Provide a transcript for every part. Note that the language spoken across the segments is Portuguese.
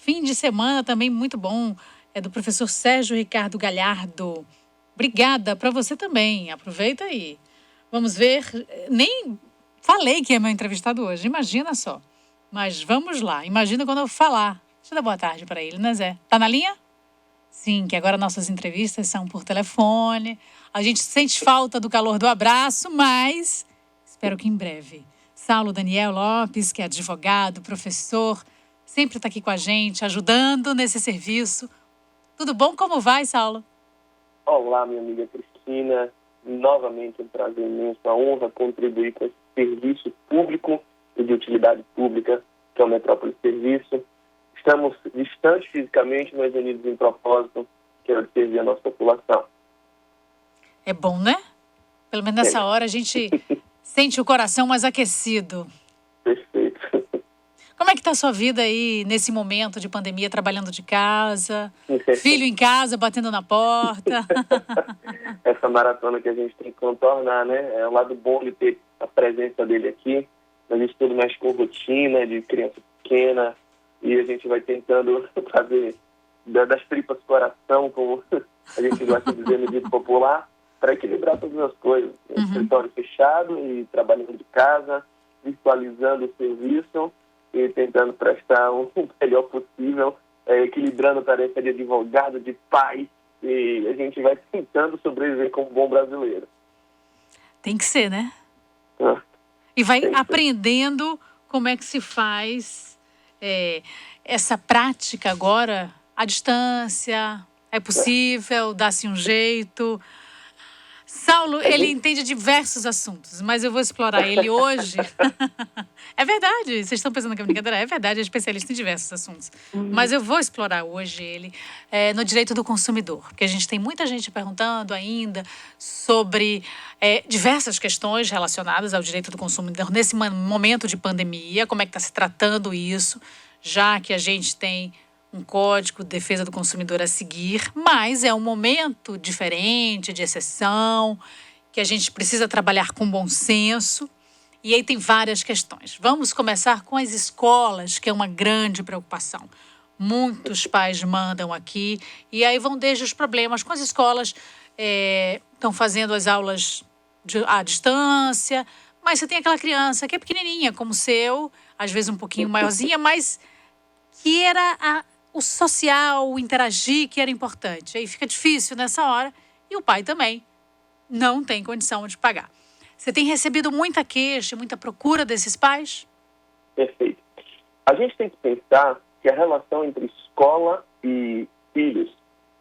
fim de semana também muito bom. É do professor Sérgio Ricardo Galhardo. Obrigada para você também. Aproveita aí. Vamos ver. Nem falei que é meu entrevistado hoje, imagina só. Mas vamos lá. Imagina quando eu falar. Deixa eu dar boa tarde para ele, né, Zé? Tá na linha? Sim, que agora nossas entrevistas são por telefone. A gente sente falta do calor do abraço, mas espero que em breve. Saulo Daniel Lopes, que é advogado, professor, sempre está aqui com a gente, ajudando nesse serviço. Tudo bom? Como vai, Saulo? Olá, minha amiga Cristina. Novamente um prazer imenso, uma honra contribuir com esse serviço público e de utilidade pública, que é o Metrópole Serviço. Estamos distantes fisicamente, mas unidos em propósito, que é o de servir a nossa população. É bom, né? Pelo menos nessa hora a gente sente o coração mais aquecido. Perfeito. Como é que tá a sua vida aí nesse momento de pandemia, trabalhando de casa, filho em casa, batendo na porta? Essa maratona que a gente tem que contornar, né? É o lado bom de ter a presença dele aqui. A gente tudo mexe com rotina de criança pequena e a gente vai tentando fazer das tripas coração, como a gente gosta de dizer no dito popular, para equilibrar todas as coisas. Escritório fechado e trabalhando de casa, virtualizando o serviço e tentando prestar o melhor possível, equilibrando a tarefa de advogado, de pai, e a gente vai tentando sobreviver como bom brasileiro. Tem que ser, né? E vai aprendendo como é que se faz essa prática agora à distância. É possível, dá-se um jeito. Saulo, ele entende diversos assuntos, mas eu vou explorar ele hoje. É verdade, vocês estão pensando que é brincadeira? É verdade, é especialista em diversos assuntos. Mas eu vou explorar hoje ele no direito do consumidor, porque a gente tem muita gente perguntando ainda sobre diversas questões relacionadas ao direito do consumidor nesse momento de pandemia, como é que está se tratando isso, já que a gente tem um código de defesa do consumidor a seguir, mas é um momento diferente, de exceção, que a gente precisa trabalhar com bom senso. E aí tem várias questões. Vamos começar com as escolas, que é uma grande preocupação. Muitos pais mandam aqui, e aí vão desde os problemas com as escolas, estão fazendo as aulas à distância, mas você tem aquela criança que é pequenininha, como o seu, às vezes um pouquinho maiorzinha, mas que era o social, o interagir que era importante. Aí fica difícil nessa hora e o pai também não tem condição de pagar. Você tem recebido muita queixa, muita procura desses pais? Perfeito. A gente tem que pensar que a relação entre escola e filhos,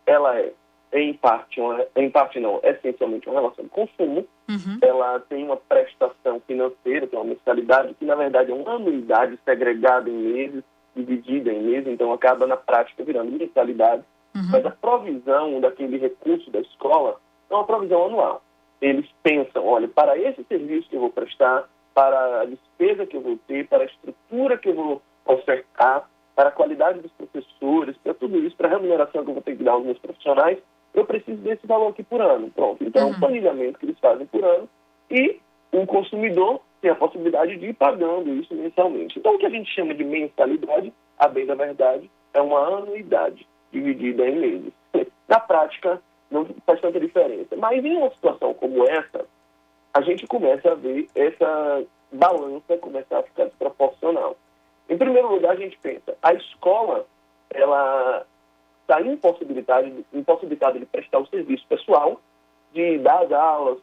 ela é, essencialmente uma relação de consumo. Ela tem uma prestação financeira, tem uma mensalidade, que na verdade é uma anuidade segregada em meses, dividida em meses, então acaba na prática virando mensalidade. Mas a provisão daquele recurso da escola é uma provisão anual. Eles pensam, olha, para esse serviço que eu vou prestar, para a despesa que eu vou ter, para a estrutura que eu vou ofertar, para a qualidade dos professores, para tudo isso, para a remuneração que eu vou ter que dar aos meus profissionais, eu preciso desse valor aqui por ano. Pronto. Então, é um planejamento que eles fazem por ano e o consumidor tem a possibilidade de ir pagando isso mensalmente. Então, o que a gente chama de mensalidade, a bem da verdade, é uma anuidade dividida em meses. Na prática, não faz tanta diferença. Mas em uma situação como essa, a gente começa a ver essa balança começar a ficar desproporcional. Em primeiro lugar, a gente pensa, a escola, ela está impossibilitada de prestar o serviço pessoal, de dar as aulas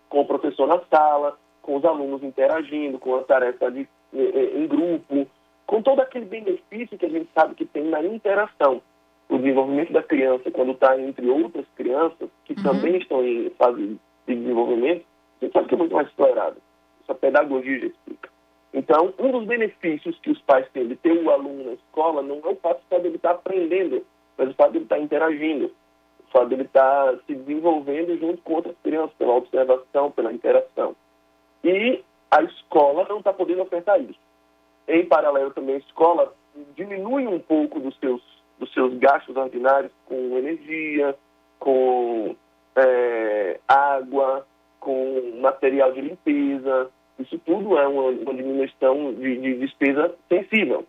com o professor na sala, com os alunos interagindo, com a tarefa em grupo, com todo aquele benefício que a gente sabe que tem na interação. O desenvolvimento da criança, quando está entre outras crianças, que também estão em fase de desenvolvimento, a gente sabe que é muito mais explorado. Isso a pedagogia já explica. Então, um dos benefícios que os pais têm de ter o aluno na escola não é o fato de ele estar aprendendo, mas o fato de ele estar interagindo, o fato de ele estar se desenvolvendo junto com outras crianças, pela observação, pela interação. E a escola não está podendo ofertar isso. Em paralelo também, a escola diminui um pouco dos seus gastos ordinários com energia, com água, com material de limpeza. Isso tudo é uma diminuição de despesa sensível.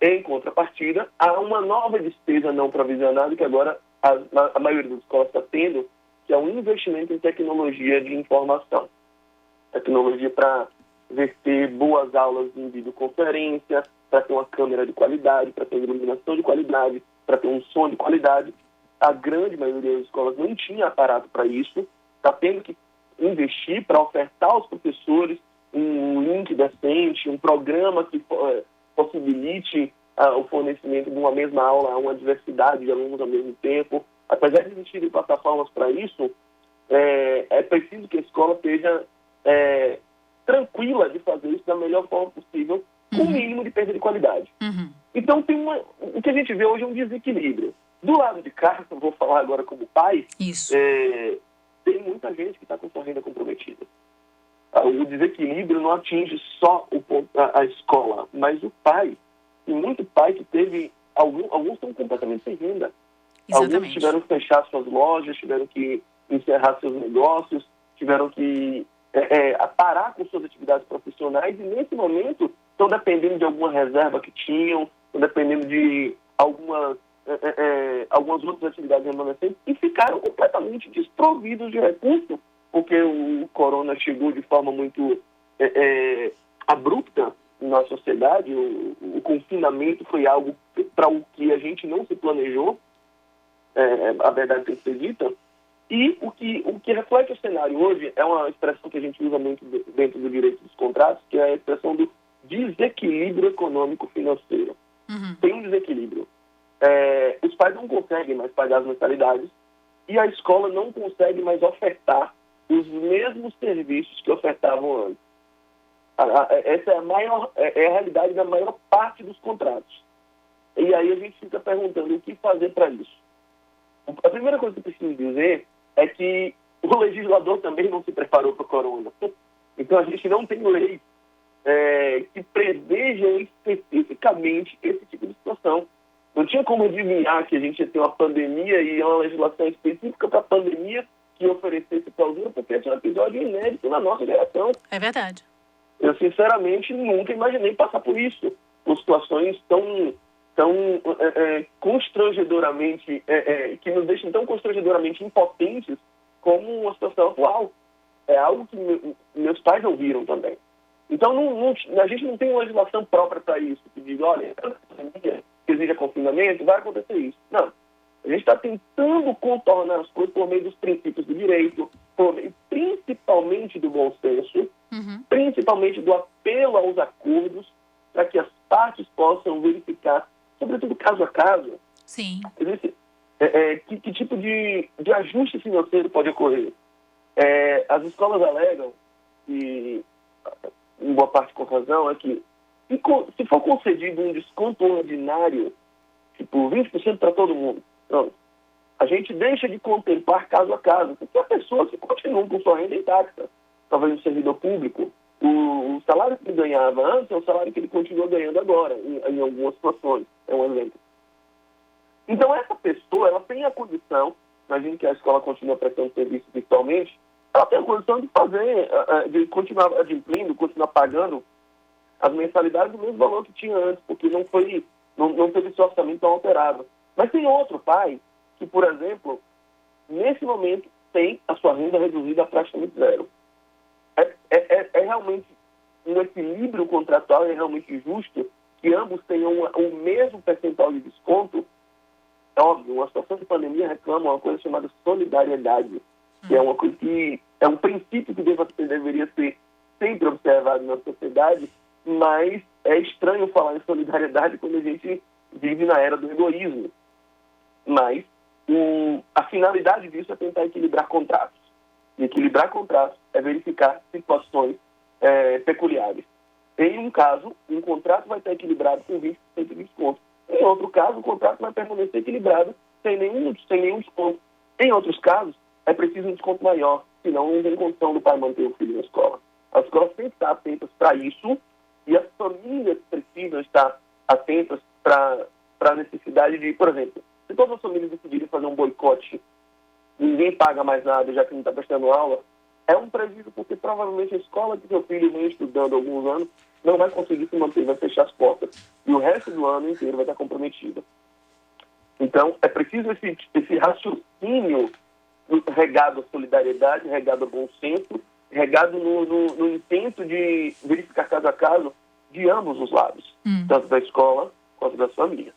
Em contrapartida, há uma nova despesa não provisionada que agora a maioria das escolas está tendo, que é um investimento em tecnologia de informação. Tecnologia para ter boas aulas em videoconferência, para ter uma câmera de qualidade, para ter iluminação de qualidade, para ter um som de qualidade. A grande maioria das escolas não tinha aparato para isso, está tendo que investir para ofertar aos professores um link decente, um programa que possibilite o fornecimento de uma mesma aula a uma diversidade de alunos ao mesmo tempo. Apesar de existirem plataformas para isso, é preciso que a escola esteja tranquila de fazer isso da melhor forma possível, com o mínimo de perda de qualidade. Então, o que a gente vê hoje é um desequilíbrio. Do lado de cá, eu vou falar agora como pai, tem muita gente que está com sua renda comprometida. O desequilíbrio não atinge só a escola, mas o pai. Tem muito pai que teve... Alguns estão completamente sem renda. Exatamente. Alguns tiveram que fechar suas lojas, tiveram que encerrar seus negócios, tiveram que parar com suas atividades profissionais e, nesse momento, estão dependendo de alguma reserva que tinham, estão dependendo de algumas outras atividades remanescentes e ficaram completamente desprovidos de recursos, porque o corona chegou de forma muito abrupta na sociedade. O confinamento foi algo para o que a gente não se planejou, a verdade tem que ser dita. E o que reflete o cenário hoje é uma expressão que a gente usa muito dentro do direito dos contratos, que é a expressão do desequilíbrio econômico financeiro. Tem um desequilíbrio. Os pais não conseguem mais pagar as mensalidades e a escola não consegue mais ofertar os mesmos serviços que ofertavam antes. Essa é a realidade da maior parte dos contratos. E aí a gente fica perguntando o que fazer para isso. A primeira coisa que eu preciso dizer é que o legislador também não se preparou para o corona. Então a gente não tem lei que prevejam especificamente esse tipo de situação. Não tinha como adivinhar que a gente ia ter uma pandemia e uma legislação específica para a pandemia que oferecesse clausura, porque esse é um episódio inédito na nossa geração. É verdade. Eu, sinceramente, nunca imaginei passar por isso. Por situações tão constrangedoramente, que nos deixam tão constrangedoramente impotentes como uma situação atual. É algo que meus pais não viram também. Então, a gente não tem uma legislação própria para isso, que diz, olha, que exija confinamento, vai acontecer isso. Não. A gente está tentando contornar as coisas por meio dos princípios do direito, por meio principalmente do bom senso, principalmente do apelo aos acordos, para que as partes possam verificar, sobretudo caso a caso, Sim. Que tipo de ajuste financeiro pode ocorrer. As escolas alegam, e em boa parte com razão, é que se for concedido um desconto ordinário, tipo 20% para todo mundo, não, a gente deixa de contemplar caso a caso, porque há pessoas que continuam com sua renda intacta. Talvez o servidor público, o salário que ele ganhava antes é o salário que ele continua ganhando agora, em algumas situações, é um exemplo. Então, essa pessoa, ela tem a condição, imagine que a escola continua prestando serviço virtualmente, ela tem a condição de de continuar adimplindo, continuar pagando as mensalidades do mesmo valor que tinha antes, porque não teve esse orçamento tão alterado. Mas tem outro pai que, por exemplo, nesse momento tem a sua renda reduzida a praticamente zero. É realmente um equilíbrio contratual, é realmente justo que ambos tenham o mesmo percentual de desconto. É óbvio, uma situação de pandemia reclama uma coisa chamada solidariedade, que é uma coisa que é um princípio que deveria ser sempre observado na sociedade, mas é estranho falar em solidariedade quando a gente vive na era do egoísmo. Mas a finalidade disso é tentar equilibrar contratos. E equilibrar contratos é verificar situações peculiares. Em um caso, um contrato vai estar equilibrado com 20% de desconto. Em outro caso, o contrato vai permanecer equilibrado sem nenhum desconto. Em outros casos, é preciso um desconto maior, senão não tem condição do pai manter o filho na escola. As escolas têm que estar atentas para isso e as famílias precisam estar atentas para a necessidade de, por exemplo, se todas as famílias decidirem fazer um boicote, ninguém paga mais nada já que não está prestando aula, é um prejuízo, porque provavelmente a escola que seu filho vem estudando há alguns anos não vai conseguir se manter, vai fechar as portas. E o resto do ano inteiro vai estar comprometido. Então, é preciso esse raciocínio regado à solidariedade, regado ao bom senso, regado no intento de verificar caso a caso de ambos os lados, tanto da escola quanto da família.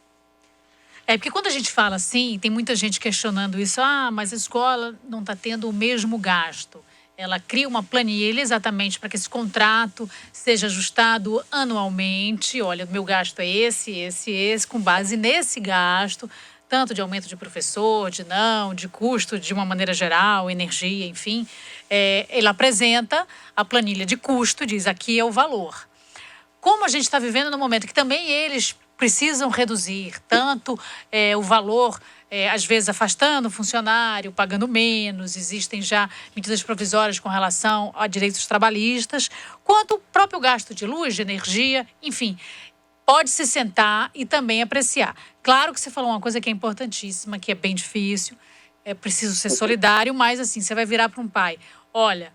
Porque quando a gente fala assim, tem muita gente questionando isso. Mas a escola não está tendo o mesmo gasto. Ela cria uma planilha exatamente para que esse contrato seja ajustado anualmente. Olha, o meu gasto é esse, com base nesse gasto, tanto de aumento de professor, de custo de uma maneira geral, energia, enfim. Ele apresenta a planilha de custo, diz aqui é o valor. Como a gente está vivendo no momento que também eles precisam reduzir tanto o valor, às vezes afastando o funcionário, pagando menos, existem já medidas provisórias com relação a direitos trabalhistas, quanto o próprio gasto de luz, de energia, enfim, pode se sentar e também apreciar. Claro que você falou uma coisa que é importantíssima, que é bem difícil, é preciso ser solidário, mas assim, você vai virar para um pai, olha,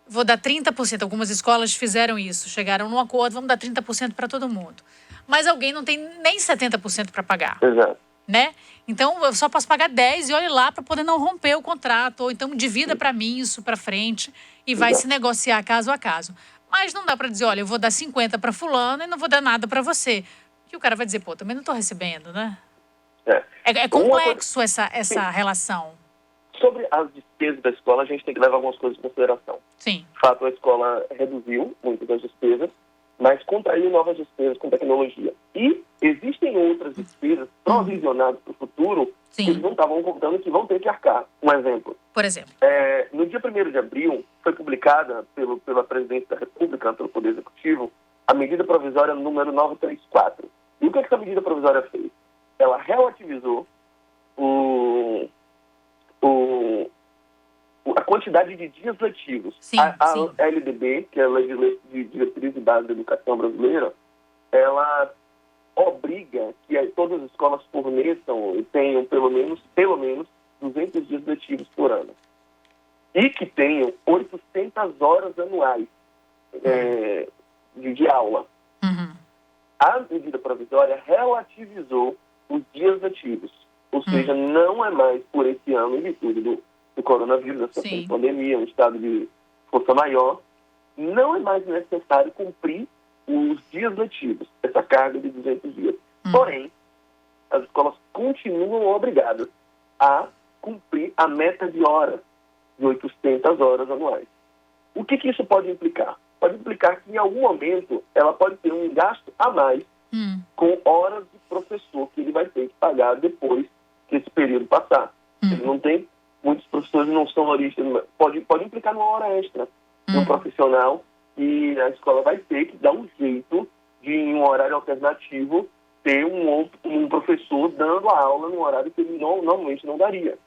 vou dar 30%. Algumas escolas fizeram isso, chegaram num acordo, vamos dar 30% para todo mundo. Mas alguém não tem nem 70% para pagar. Exato. Né? Então, eu só posso pagar 10% e olhe lá para poder não romper o contrato. Ou então, divida para mim isso para frente e vai se negociar caso a caso. Mas não dá para dizer, olha, eu vou dar 50% para fulano e não vou dar nada para você. Que o cara vai dizer, pô, também não estou recebendo, né? É complexo essa relação. Sobre as despesas da escola, a gente tem que levar algumas coisas em consideração. Sim. De fato, a escola reduziu muito das despesas, mas contraiu novas despesas com tecnologia. E existem outras despesas provisionadas para o futuro que eles não estavam contando que vão ter que arcar. Um exemplo. Por exemplo? No dia 1º de abril, foi publicada pela Presidência da República, pelo Poder Executivo, a medida provisória número 934. E o que essa medida provisória fez? Ela relativizou a quantidade de dias letivos. A LDB, que é a Lei de Diretriz e Base da Educação Brasileira, ela obriga que todas as escolas forneçam e tenham pelo menos 200 dias letivos por ano. E que tenham 800 horas anuais de aula. A medida provisória relativizou os dias letivos. Ou seja, não é mais por esse ano, em virtude do coronavírus, essa pandemia, um estado de força maior, não é mais necessário cumprir os dias letivos, essa carga de 200 dias. Porém, as escolas continuam obrigadas a cumprir a meta de horas, de 800 horas anuais. O que isso pode implicar? Pode implicar que, em algum momento, ela pode ter um gasto a mais com horas de professor que ele vai ter que pagar depois que esse período passar. Ele não tem, muitos professores não são horistas, pode implicar numa hora extra de um profissional, e a escola vai ter que dar um jeito de, em um horário alternativo, ter um professor dando a aula num horário que ele normalmente não daria.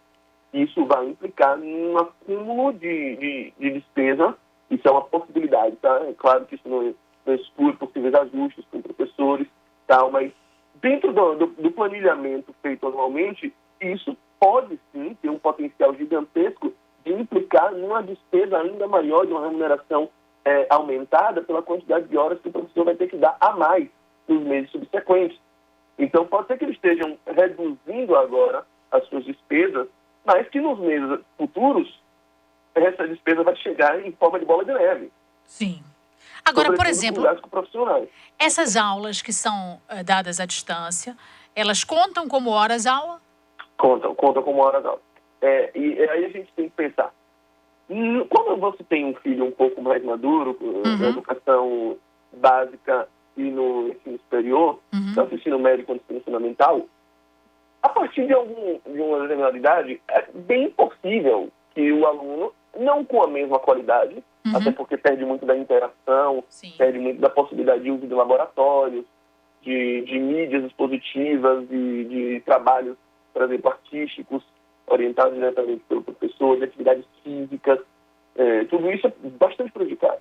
Isso vai implicar num acúmulo de despesa. Isso é uma possibilidade, tá? É claro que isso não exclui possíveis ajustes com professores, tal, mas dentro do planilhamento feito anualmente, isso pode sim ter um potencial gigantesco de implicar numa despesa ainda maior, de uma remuneração aumentada pela quantidade de horas que o professor vai ter que dar a mais nos meses subsequentes. Então, pode ser que eles estejam reduzindo agora as suas despesas, mas que nos meses futuros essa despesa vai chegar em forma de bola de neve. Sim. Agora, por exemplo, essas aulas que são dadas à distância, elas contam como horas-aula? Contam como horas-aula. E aí a gente tem que pensar. Quando você tem um filho um pouco mais maduro, na educação básica e no ensino superior, tanto no ensino médio quanto no ensino fundamental, a partir de uma determinada idade, é bem possível que o aluno, não com a mesma qualidade, até porque perde muito da interação, perde muito da possibilidade de uso de laboratórios, de mídias expositivas, de trabalhos, por exemplo, artísticos, orientados diretamente pelo professor, de atividades físicas, tudo isso é bastante prejudicado.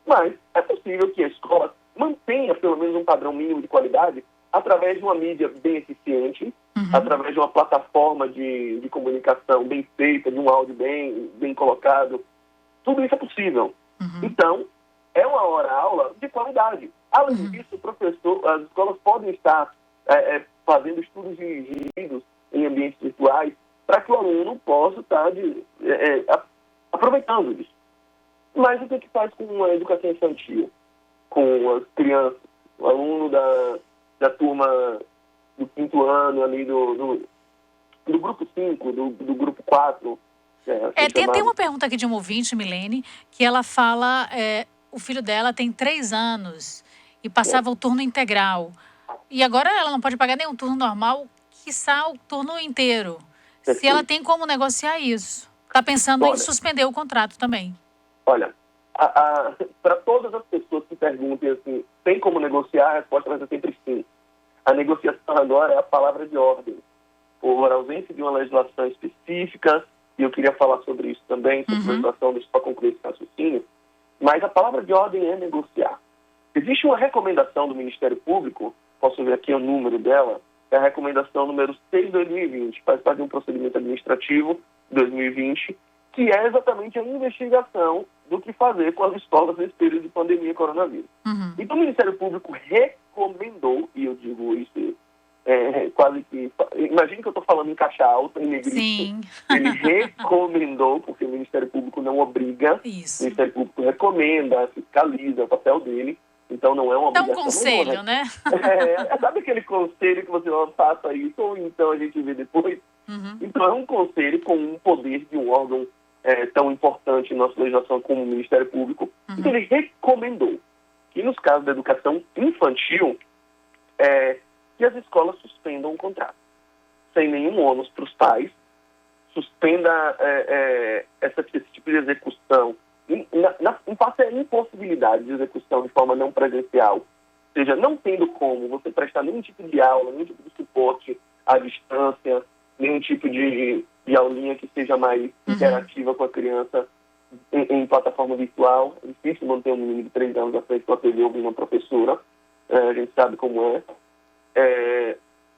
Mas é possível que a escola mantenha pelo menos um padrão mínimo de qualidade através de uma mídia bem eficiente, através de uma plataforma de comunicação bem feita, de um áudio bem colocado. Tudo isso é possível. Então, é uma hora-aula de qualidade. Além disso, as escolas podem estar fazendo estudos dirigidos em ambientes virtuais para que o aluno possa estar aproveitando isso. Mas o que faz com a educação infantil? Com as crianças, o aluno da turma do 5º ano, ali do grupo 5, do grupo 4. Tem uma pergunta aqui de uma ouvinte, Milene, que ela fala, o filho dela tem 3 anos e passava o turno integral. E agora ela não pode pagar nenhum turno normal, quiçá o turno inteiro. Se ela tem como negociar isso. Está pensando em suspender o contrato também. Olha, para todas as pessoas que perguntem assim, tem como negociar, a resposta vai ser sempre sim. A negociação agora é a palavra de ordem. Por ausência de uma legislação específica, e eu queria falar sobre isso também, sobre a legislação, deixa eu só concluir esse raciocínio, mas a palavra de ordem é negociar. Existe uma recomendação do Ministério Público, posso ver aqui o número dela, é a recomendação número 6 de 2020, faz parte de um procedimento administrativo de 2020, que é exatamente a investigação do que fazer com as escolas nesse período de pandemia coronavírus. Então o Ministério Público recomendou, e eu digo isso quase que... Imagina que eu estou falando em caixa alta, em negrito. Sim. Ele recomendou, porque o Ministério Público não obriga. Isso. O Ministério Público recomenda, fiscaliza, é o papel dele. Então não é uma obrigação. É um conselho, né? Sabe aquele conselho que você não faça isso, ou então a gente vê depois? Então é um conselho com um poder de um órgão tão importante em nossa legislação como o Ministério Público. Então ele recomendou que nos casos da educação infantil, que as escolas suspendam o contrato, sem nenhum ônus para os pais, suspenda esse tipo de execução, em face à impossibilidade de execução de forma não presencial, ou seja, não tendo como você prestar nenhum tipo de aula, nenhum tipo de suporte à distância, nenhum tipo de aulinha que seja mais interativa com a criança em plataforma virtual. É difícil manter um menino de 3 anos à frente para TV ouvir uma professora, a gente sabe como é.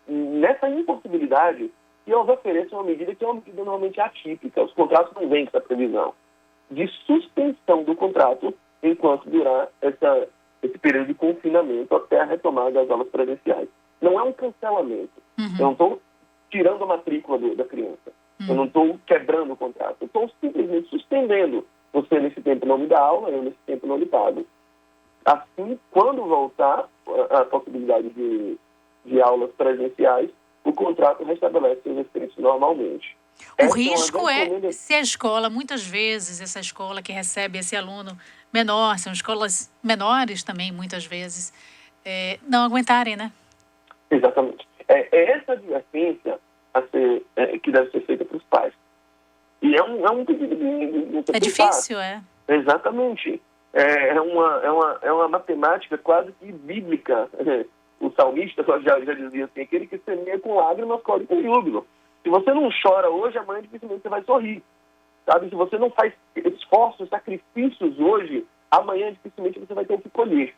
Nessa impossibilidade, que eles ofereçam uma medida que é uma medida normalmente atípica, os contratos não vêm com essa previsão, de suspensão do contrato enquanto durar esse período de confinamento até a retomada das aulas presenciais. Não é um cancelamento. Eu não estou tirando a matrícula da criança. Eu não estou quebrando o contrato. Eu estou simplesmente suspendendo. Você nesse tempo não me dá aula, eu nesse tempo não lhe pago. Assim, quando voltar a possibilidade de aulas presenciais, o contrato restabelece seus efeitos normalmente. O risco é se a escola, muitas vezes, essa escola que recebe esse aluno menor, são escolas menores também, muitas vezes, não aguentarem, né? Exatamente. É essa advertência que deve ser feita para os pais. E é um pedido de é difícil, Exatamente. É uma matemática quase que bíblica. O salmista já dizia assim, aquele que semeia com lágrimas, colhe com júbilo. Se você não chora hoje, amanhã dificilmente você vai sorrir. Sabe? Se você não faz esforços, sacrifícios hoje, amanhã dificilmente você vai ter o que colher.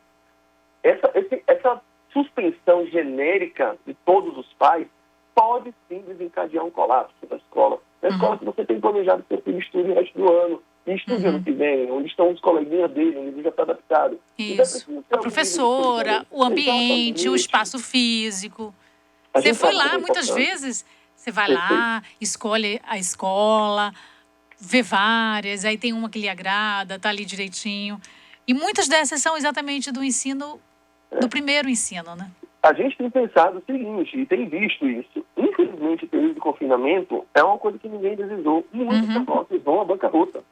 Essa suspensão genérica de todos os pais pode sim desencadear um colapso da escola. Na escola que você tem planejado que seu filho estude o resto do ano, e estude ano que vem, onde estão os coleguinhas dele, onde ele já está adaptado. Isso. A professora, o ambiente, o espaço físico. Você foi lá muitas vezes, você vai lá, escolhe a escola, vê várias, aí tem uma que lhe agrada, tá ali direitinho. E muitas dessas são exatamente do ensino, do primeiro ensino, né? A gente tem pensado o seguinte, e tem visto isso. Infelizmente, o período de confinamento é uma coisa que ninguém desejou. Muitos negócios vão à bancarrota.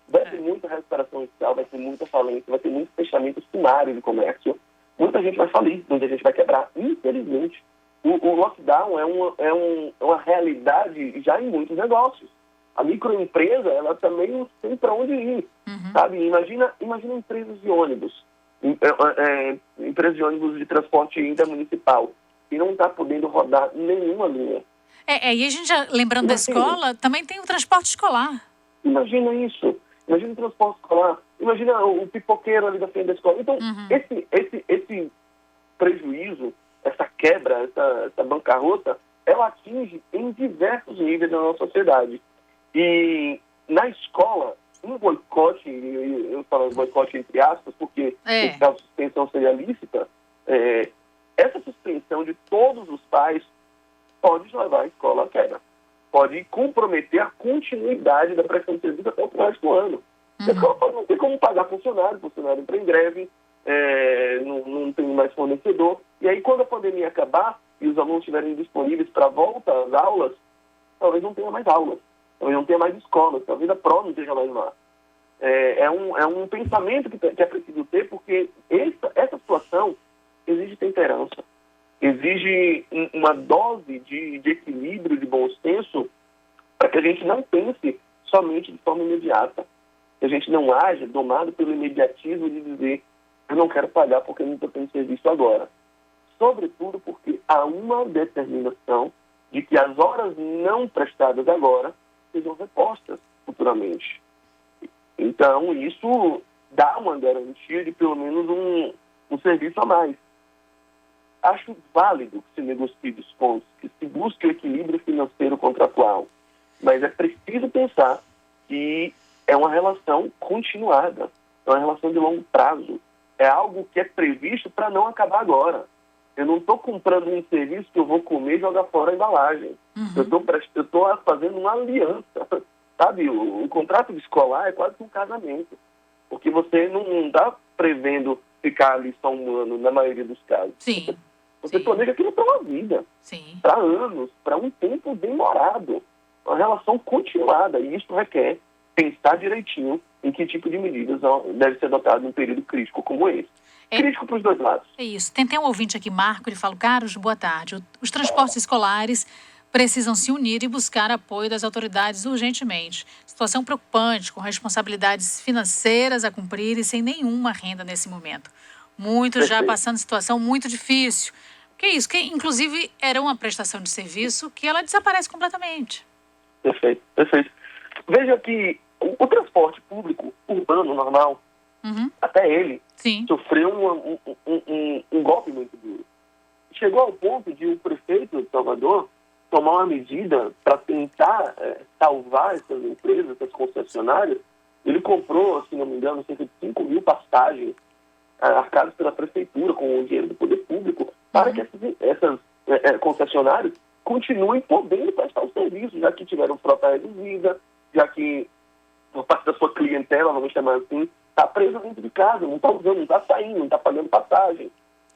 Vai ter muita recuperação inicial, vai ter muita falência, vai ter muito fechamento sumário de comércio. Muita gente vai falir, muita gente vai quebrar. Infelizmente, o lockdown é uma realidade já em muitos negócios. A microempresa, ela também não tem para onde ir, sabe? Imagina empresas de ônibus, empresas de ônibus de transporte intermunicipal, que não está podendo rodar nenhuma linha. E a gente, lembrando da escola, também tem o transporte escolar. Imagina isso. Imagina o transporte escolar. Imagina o pipoqueiro ali da frente da escola. Então, esse prejuízo, essa quebra, essa bancarrota, ela atinge em diversos níveis da nossa sociedade. E na escola, um boicote, eu falo boicote entre aspas, porque nesse caso a suspensão seria lícita, essa suspensão de todos os pais pode levar a escola à quebra. Pode comprometer a continuidade da prestação de serviço até o final do ano. A escola pode não ter como pagar funcionário entra em greve, não tem mais fornecedor. E aí, quando a pandemia acabar e os alunos estiverem disponíveis para volta às aulas, talvez não tenha mais aulas, talvez não tenha mais escolas, talvez a prova não esteja mais lá. É um pensamento que é preciso ter, porque essa situação exige temperança, exige uma dose de equilíbrio, de bom senso, para que a gente não pense somente de forma imediata, que a gente não haja domado pelo imediatismo de dizer eu não quero pagar porque eu não estou tendo serviço agora. Sobretudo porque há uma determinação de que as horas não prestadas agora sejam repostas futuramente. Então, isso dá uma garantia de pelo menos um serviço a mais. Acho válido que se negocie descontos, que se busque o equilíbrio financeiro contratual, mas é preciso pensar que é uma relação continuada, é uma relação de longo prazo, é algo que é previsto para não acabar agora. Eu não estou comprando um serviço que eu vou comer e jogar fora a embalagem. Eu estou fazendo uma aliança. Sabe, o contrato escolar é quase que um casamento, porque você não está prevendo ficar ali só um ano, na maioria dos casos. Sim. Você planeja aquilo para uma vida, para anos, para um tempo demorado, uma relação continuada, e isso requer pensar direitinho em que tipo de medidas deve ser adotado em um período crítico como esse. Crítico para os dois lados. É isso. Tem um ouvinte aqui, Marco, ele fala: Carlos, boa tarde. Os transportes escolares precisam se unir e buscar apoio das autoridades urgentemente. Situação preocupante, com responsabilidades financeiras a cumprir e sem nenhuma renda nesse momento. Muitos já passando situação muito difícil. Que é isso? Que, inclusive, era uma prestação de serviço que ela desaparece completamente. Perfeito. Veja que o transporte público urbano normal, até ele, sofreu um golpe muito duro. Chegou ao ponto de o prefeito de Salvador tomar uma medida para tentar salvar essas empresas, essas concessionárias. Ele comprou, se não me engano, cerca de 5 mil passagens arcadas pela prefeitura com o dinheiro do poder público para que essas concessionárias continuem podendo prestar o serviço, já que tiveram frota reduzida, já que uma parte da sua clientela, vamos chamar assim, está presa dentro de casa, não está usando, não está saindo, não está pagando passagem.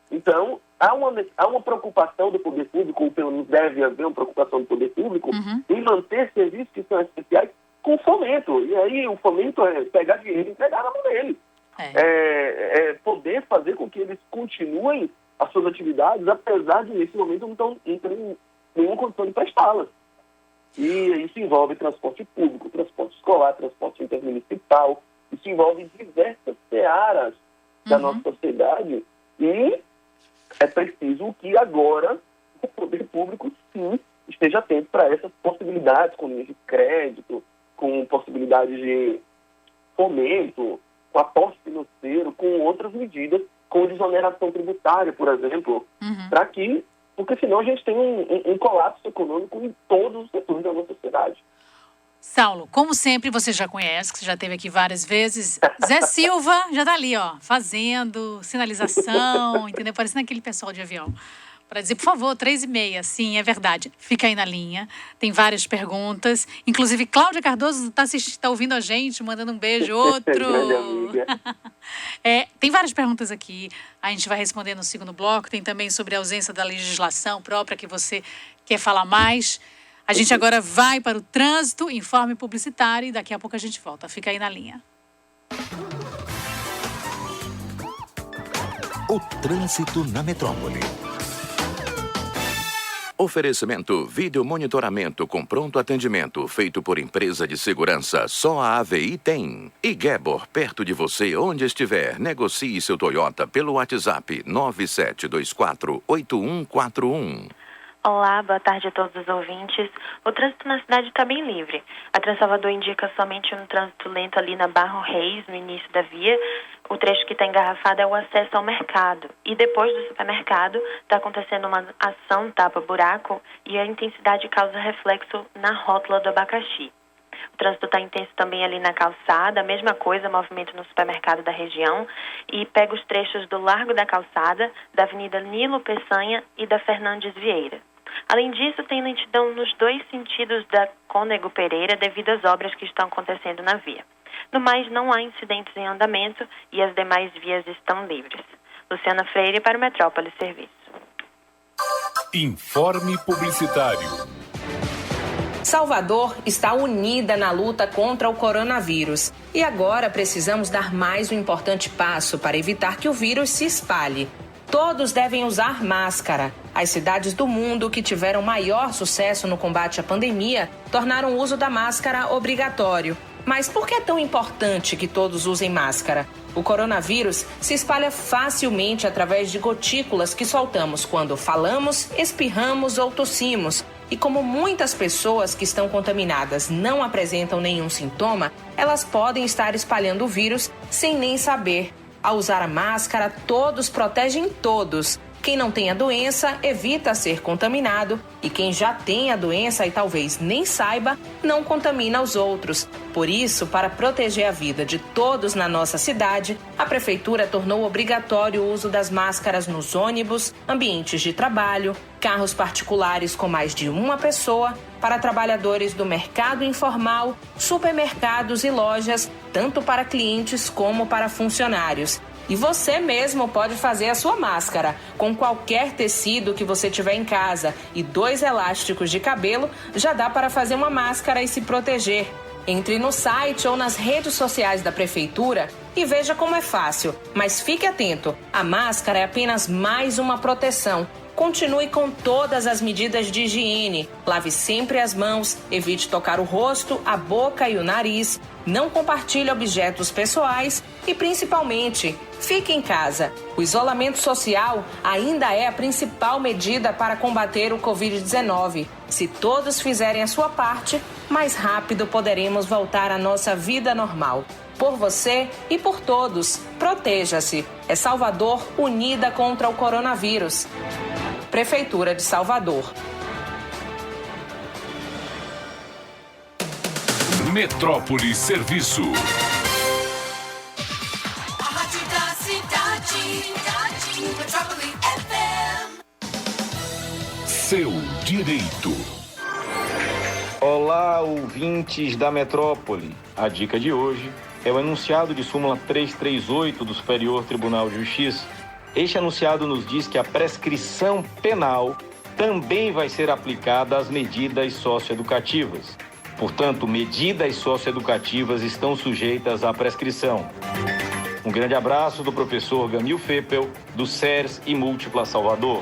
Então, há uma preocupação do poder público, ou pelo menos deve haver uma preocupação do poder público, em manter serviços que são essenciais com fomento. E aí o fomento é pegar dinheiro e entregar na mão deles. É poder fazer com que eles continuem as suas atividades, apesar de nesse momento não terem nenhuma condição de prestá-las. E isso envolve transporte público, transporte escolar, transporte intermunicipal, isso envolve diversas searas da nossa sociedade, e é preciso que agora o poder público sim esteja atento para essas possibilidades, com linhas de crédito, com possibilidades de fomento, com aporte financeiro, com outras medidas, com desoneração tributária, por exemplo, porque senão a gente tem um colapso econômico em todos os setores da nossa sociedade. Saulo, como sempre, você já conhece, que você já esteve aqui várias vezes. Zé Silva já está ali, ó, fazendo sinalização, entendeu? Parecendo aquele pessoal de avião. Para dizer, por favor, 3h30. Sim, é verdade. Fica aí na linha. Tem várias perguntas. Inclusive, Cláudia Cardoso está ouvindo a gente, mandando um beijo. Outro. Grande amiga. Tem várias perguntas aqui. A gente vai responder no segundo bloco. Tem também sobre a ausência da legislação própria, que você quer falar mais. A gente agora vai para o trânsito, informe publicitário, e daqui a pouco a gente volta. Fica aí na linha. O trânsito na metrópole. Oferecimento: vídeo monitoramento com pronto atendimento, feito por empresa de segurança. Só a AVI tem. E Gebor, perto de você, onde estiver. Negocie seu Toyota pelo WhatsApp 97248141. Olá, boa tarde a todos os ouvintes. O trânsito na cidade está bem livre. A Transalvador indica somente um trânsito lento ali na Barro Reis, no início da via. O trecho que está engarrafado é o acesso ao mercado. E depois do supermercado está acontecendo uma ação tapa-buraco e a intensidade causa reflexo na rótula do abacaxi. O trânsito está intenso também ali na calçada, a mesma coisa, movimento no supermercado da região, e pega os trechos do Largo da Calçada, da Avenida Nilo Peçanha e da Fernandes Vieira. Além disso, tem lentidão nos 2 sentidos da Cônego Pereira devido às obras que estão acontecendo na via. No mais, não há incidentes em andamento e as demais vias estão livres. Luciana Freire para o Metrópole Serviço. Informe publicitário. Salvador está unida na luta contra o coronavírus. E agora precisamos dar mais um importante passo para evitar que o vírus se espalhe. Todos devem usar máscara. As cidades do mundo que tiveram maior sucesso no combate à pandemia tornaram o uso da máscara obrigatório. Mas por que é tão importante que todos usem máscara? O coronavírus se espalha facilmente através de gotículas que soltamos quando falamos, espirramos ou tossimos. E como muitas pessoas que estão contaminadas não apresentam nenhum sintoma, elas podem estar espalhando o vírus sem nem saber. Ao usar a máscara, todos protegem todos. Quem não tem a doença evita ser contaminado e quem já tem a doença e talvez nem saiba, não contamina os outros. Por isso, para proteger a vida de todos na nossa cidade, a Prefeitura tornou obrigatório o uso das máscaras nos ônibus, ambientes de trabalho, carros particulares com mais de uma pessoa, para trabalhadores do mercado informal, supermercados e lojas, tanto para clientes como para funcionários. E você mesmo pode fazer a sua máscara com qualquer tecido que você tiver em casa e 2 elásticos de cabelo já dá para fazer uma máscara e se proteger. Entre no site ou nas redes sociais da Prefeitura e veja como é fácil. Mas fique atento, a máscara é apenas mais uma proteção. Continue com todas as medidas de higiene. Lave sempre as mãos, evite tocar o rosto, a boca e o nariz. Não compartilhe objetos pessoais e, principalmente, fique em casa. O isolamento social ainda é a principal medida para combater o Covid-19. Se todos fizerem a sua parte, mais rápido poderemos voltar à nossa vida normal. Por você e por todos, proteja-se. É Salvador unida contra o coronavírus. Prefeitura de Salvador. Metrópole Serviço. A rádio da cidade. Metrópole FM. Seu direito. Olá, ouvintes da Metrópole. A dica de hoje é o enunciado de súmula 338 do Superior Tribunal de Justiça. Este enunciado nos diz que a prescrição penal também vai ser aplicada às medidas socioeducativas. Portanto, medidas socioeducativas estão sujeitas à prescrição. Um grande abraço do professor Gamil Fepel, do SERS e Múltipla Salvador.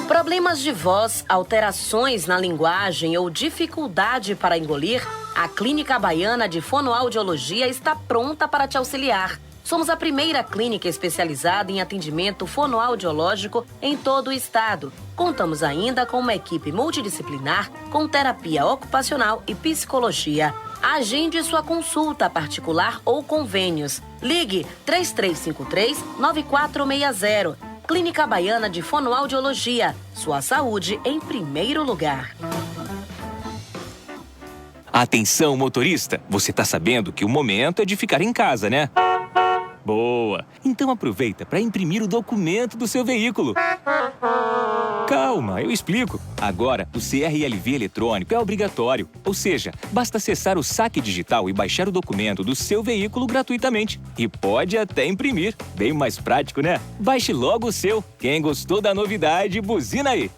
Problemas de voz, alterações na linguagem ou dificuldade para engolir? A Clínica Baiana de Fonoaudiologia está pronta para te auxiliar. Somos a primeira clínica especializada em atendimento fonoaudiológico em todo o estado. Contamos ainda com uma equipe multidisciplinar com terapia ocupacional e psicologia. Agende sua consulta particular ou convênios. Ligue 3353-9460. Clínica Baiana de Fonoaudiologia. Sua saúde em primeiro lugar. Atenção, motorista! Você tá sabendo que o momento é de ficar em casa, né? Boa! Então aproveita para imprimir o documento do seu veículo. Calma, eu explico. Agora, o CRLV eletrônico é obrigatório. Ou seja, basta acessar o saque digital e baixar o documento do seu veículo gratuitamente. E pode até imprimir. Bem mais prático, né? Baixe logo o seu. Quem gostou da novidade, buzina aí.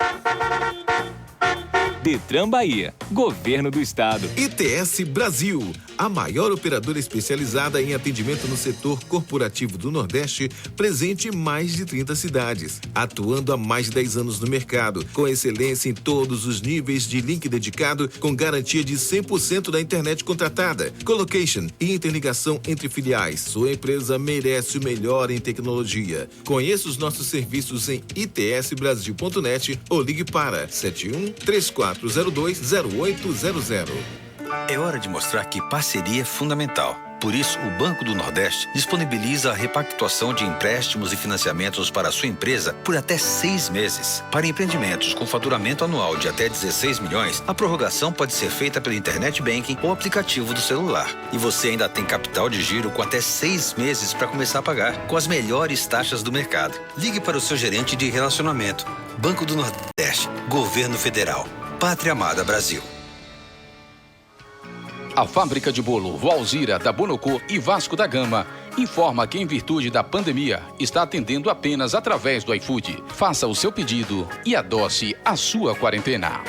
Detran Bahia, Governo do Estado. ITS Brasil, a maior operadora especializada em atendimento no setor corporativo do Nordeste, presente em mais de 30 cidades, atuando há mais de 10 anos no mercado, com excelência em todos os níveis de link dedicado, com garantia de 100% da internet contratada, colocation e interligação entre filiais. Sua empresa merece o melhor em tecnologia. Conheça os nossos serviços em itsbrasil.net ou ligue para 71-3402-0800. É hora de mostrar que parceria é fundamental. Por isso, o Banco do Nordeste disponibiliza a repactuação de empréstimos e financiamentos para a sua empresa por até 6 meses. Para empreendimentos com faturamento anual de até 16 milhões, a prorrogação pode ser feita pelo Internet Banking ou aplicativo do celular. E você ainda tem capital de giro com até 6 meses para começar a pagar, com as melhores taxas do mercado. Ligue para o seu gerente de relacionamento. Banco do Nordeste, Governo Federal, Pátria Amada Brasil. A fábrica de bolo Valzira da Bonocô e Vasco da Gama informa que, em virtude da pandemia, está atendendo apenas através do iFood. Faça o seu pedido e adoce a sua quarentena.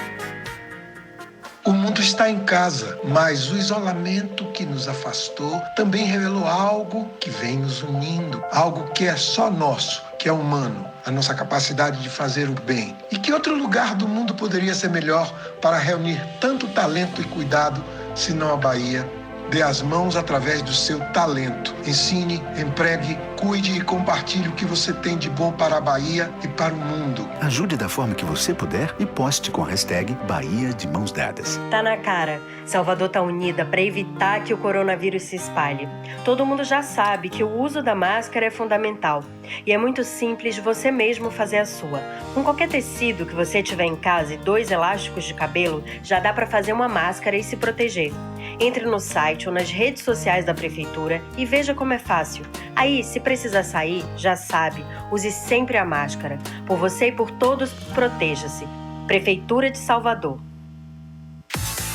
O mundo está em casa, mas o isolamento que nos afastou também revelou algo que vem nos unindo, algo que é só nosso, que é humano, a nossa capacidade de fazer o bem. E que outro lugar do mundo poderia ser melhor para reunir tanto talento e cuidado, se não a Bahia? Dê as mãos através do seu talento. Ensine, empregue, cuide e compartilhe o que você tem de bom para a Bahia e para o mundo. Ajude da forma que você puder e poste com a hashtag Bahia de Mãos Dadas. Tá na cara. Salvador tá unida para evitar que o coronavírus se espalhe. Todo mundo já sabe que o uso da máscara é fundamental. E é muito simples você mesmo fazer a sua. Com qualquer tecido que você tiver em casa e 2 elásticos de cabelo, já dá para fazer uma máscara e se proteger. Entre no site ou nas redes sociais da Prefeitura e veja como é fácil. Aí, se precisar sair, já sabe, use sempre a máscara. Por você e por todos, proteja-se. Prefeitura de Salvador.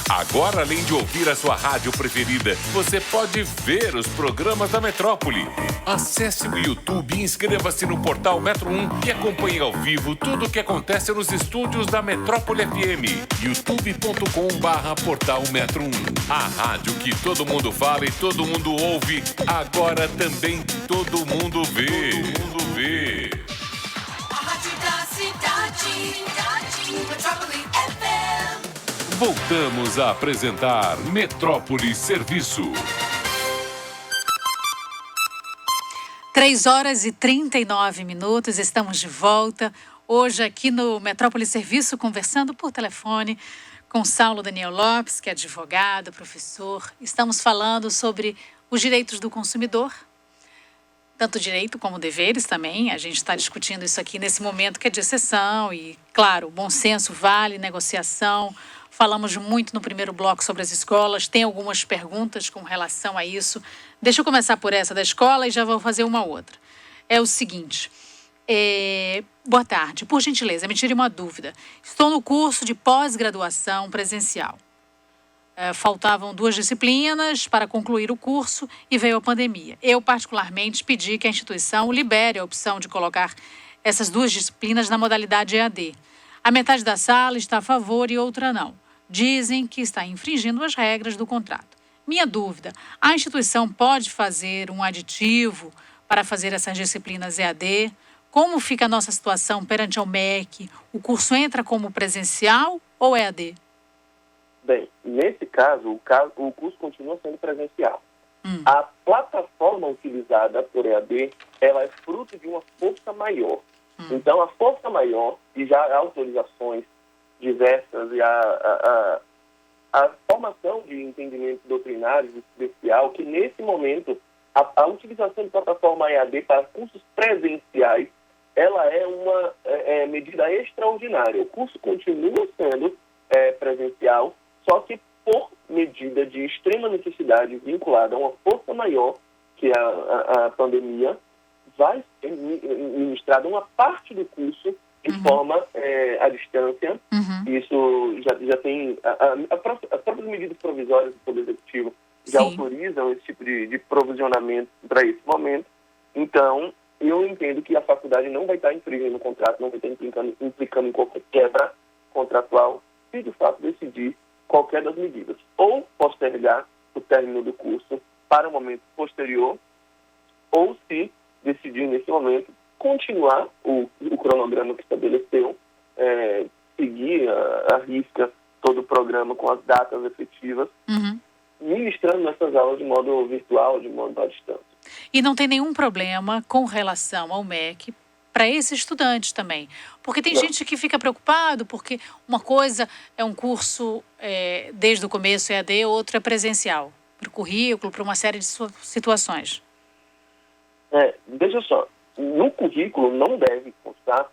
Agora, além de ouvir a sua rádio preferida, você pode ver os programas da Metrópole. Acesse o YouTube e inscreva-se no portal Metro 1 e acompanhe ao vivo tudo o que acontece nos estúdios da Metrópole FM. youtube.com/portal Metro 1. A rádio que todo mundo fala e todo mundo ouve, agora também todo mundo vê. A rádio da cidade, Metrópole FM. Voltamos a apresentar Metrópole Serviço. 3h39, estamos de volta. Hoje aqui no Metrópole Serviço, conversando por telefone com Saulo Daniel Lopes, que é advogado, professor. Estamos falando sobre os direitos do consumidor, tanto direito como deveres também. A gente está discutindo isso aqui nesse momento que é de exceção e, claro, bom senso vale, negociação. Falamos muito no primeiro bloco sobre as escolas. Tem algumas perguntas com relação a isso. Deixa eu começar por essa da escola e já vou fazer uma outra. É o seguinte. Boa tarde. Por gentileza, me tire uma dúvida. Estou no curso de pós-graduação presencial. Faltavam 2 disciplinas para concluir o curso e veio a pandemia. Eu, particularmente, pedi que a instituição libere a opção de colocar essas 2 disciplinas na modalidade EAD. A metade da sala está a favor e outra não. Dizem que está infringindo as regras do contrato. Minha dúvida, a instituição pode fazer um aditivo para fazer essas disciplinas EAD? Como fica a nossa situação perante ao MEC? O curso entra como presencial ou EAD? Bem, nesse caso, o curso continua sendo presencial. A plataforma utilizada por EAD, ela é fruto de uma força maior. Então, a força maior, e já há autorizações diversas, e a formação de entendimento doutrinário especial, que nesse momento, a utilização de plataforma EAD para cursos presenciais, ela é uma medida extraordinária. O curso continua sendo presencial, só que por medida de extrema necessidade vinculada a uma força maior, que é a pandemia, vai ser ministrada uma parte do curso de forma à distância. Isso já tem... As próprias medidas provisórias do Poder Executivo já autorizam esse tipo de provisionamento para esse momento. Então, eu entendo que a faculdade não vai estar infringindo o contrato, não vai estar implicando em qualquer quebra contratual, se de fato decidir qualquer das medidas. Ou postergar o término do curso para um momento posterior, ou se decidir nesse momento continuar o cronograma que estabeleceu, seguir a risca todo o programa com as datas efetivas, ministrando essas aulas de modo virtual, de modo à distância. E não tem nenhum problema com relação ao MEC para esse estudante também. Porque tem gente que fica preocupado porque uma coisa é um curso desde o começo EAD, outra é presencial. para o currículo, para uma série de situações. Veja só, no currículo não deve constar,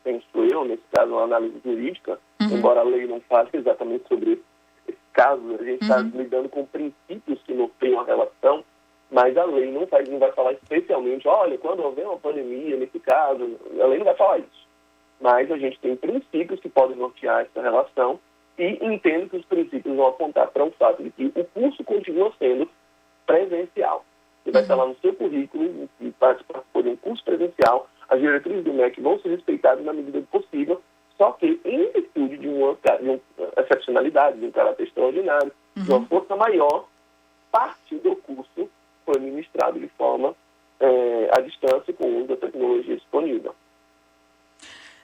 penso eu, nesse caso, uma análise jurídica, embora a lei não fale exatamente sobre esse caso, a gente está lidando com princípios que norteiam a relação, mas a lei não vai falar especialmente, olha, quando houver uma pandemia, nesse caso, a lei não vai falar isso. Mas a gente tem princípios que podem nortear essa relação e entendo que os princípios vão apontar para o fato de que o curso continua sendo presencial. Você vai estar lá no seu currículo, e participar de um curso presencial, as diretrizes do MEC vão ser respeitadas na medida do possível, só que em virtude de uma excepcionalidade, de um caráter extraordinário, de uma força maior, parte do curso foi ministrado de forma à distância com o uso da tecnologia disponível.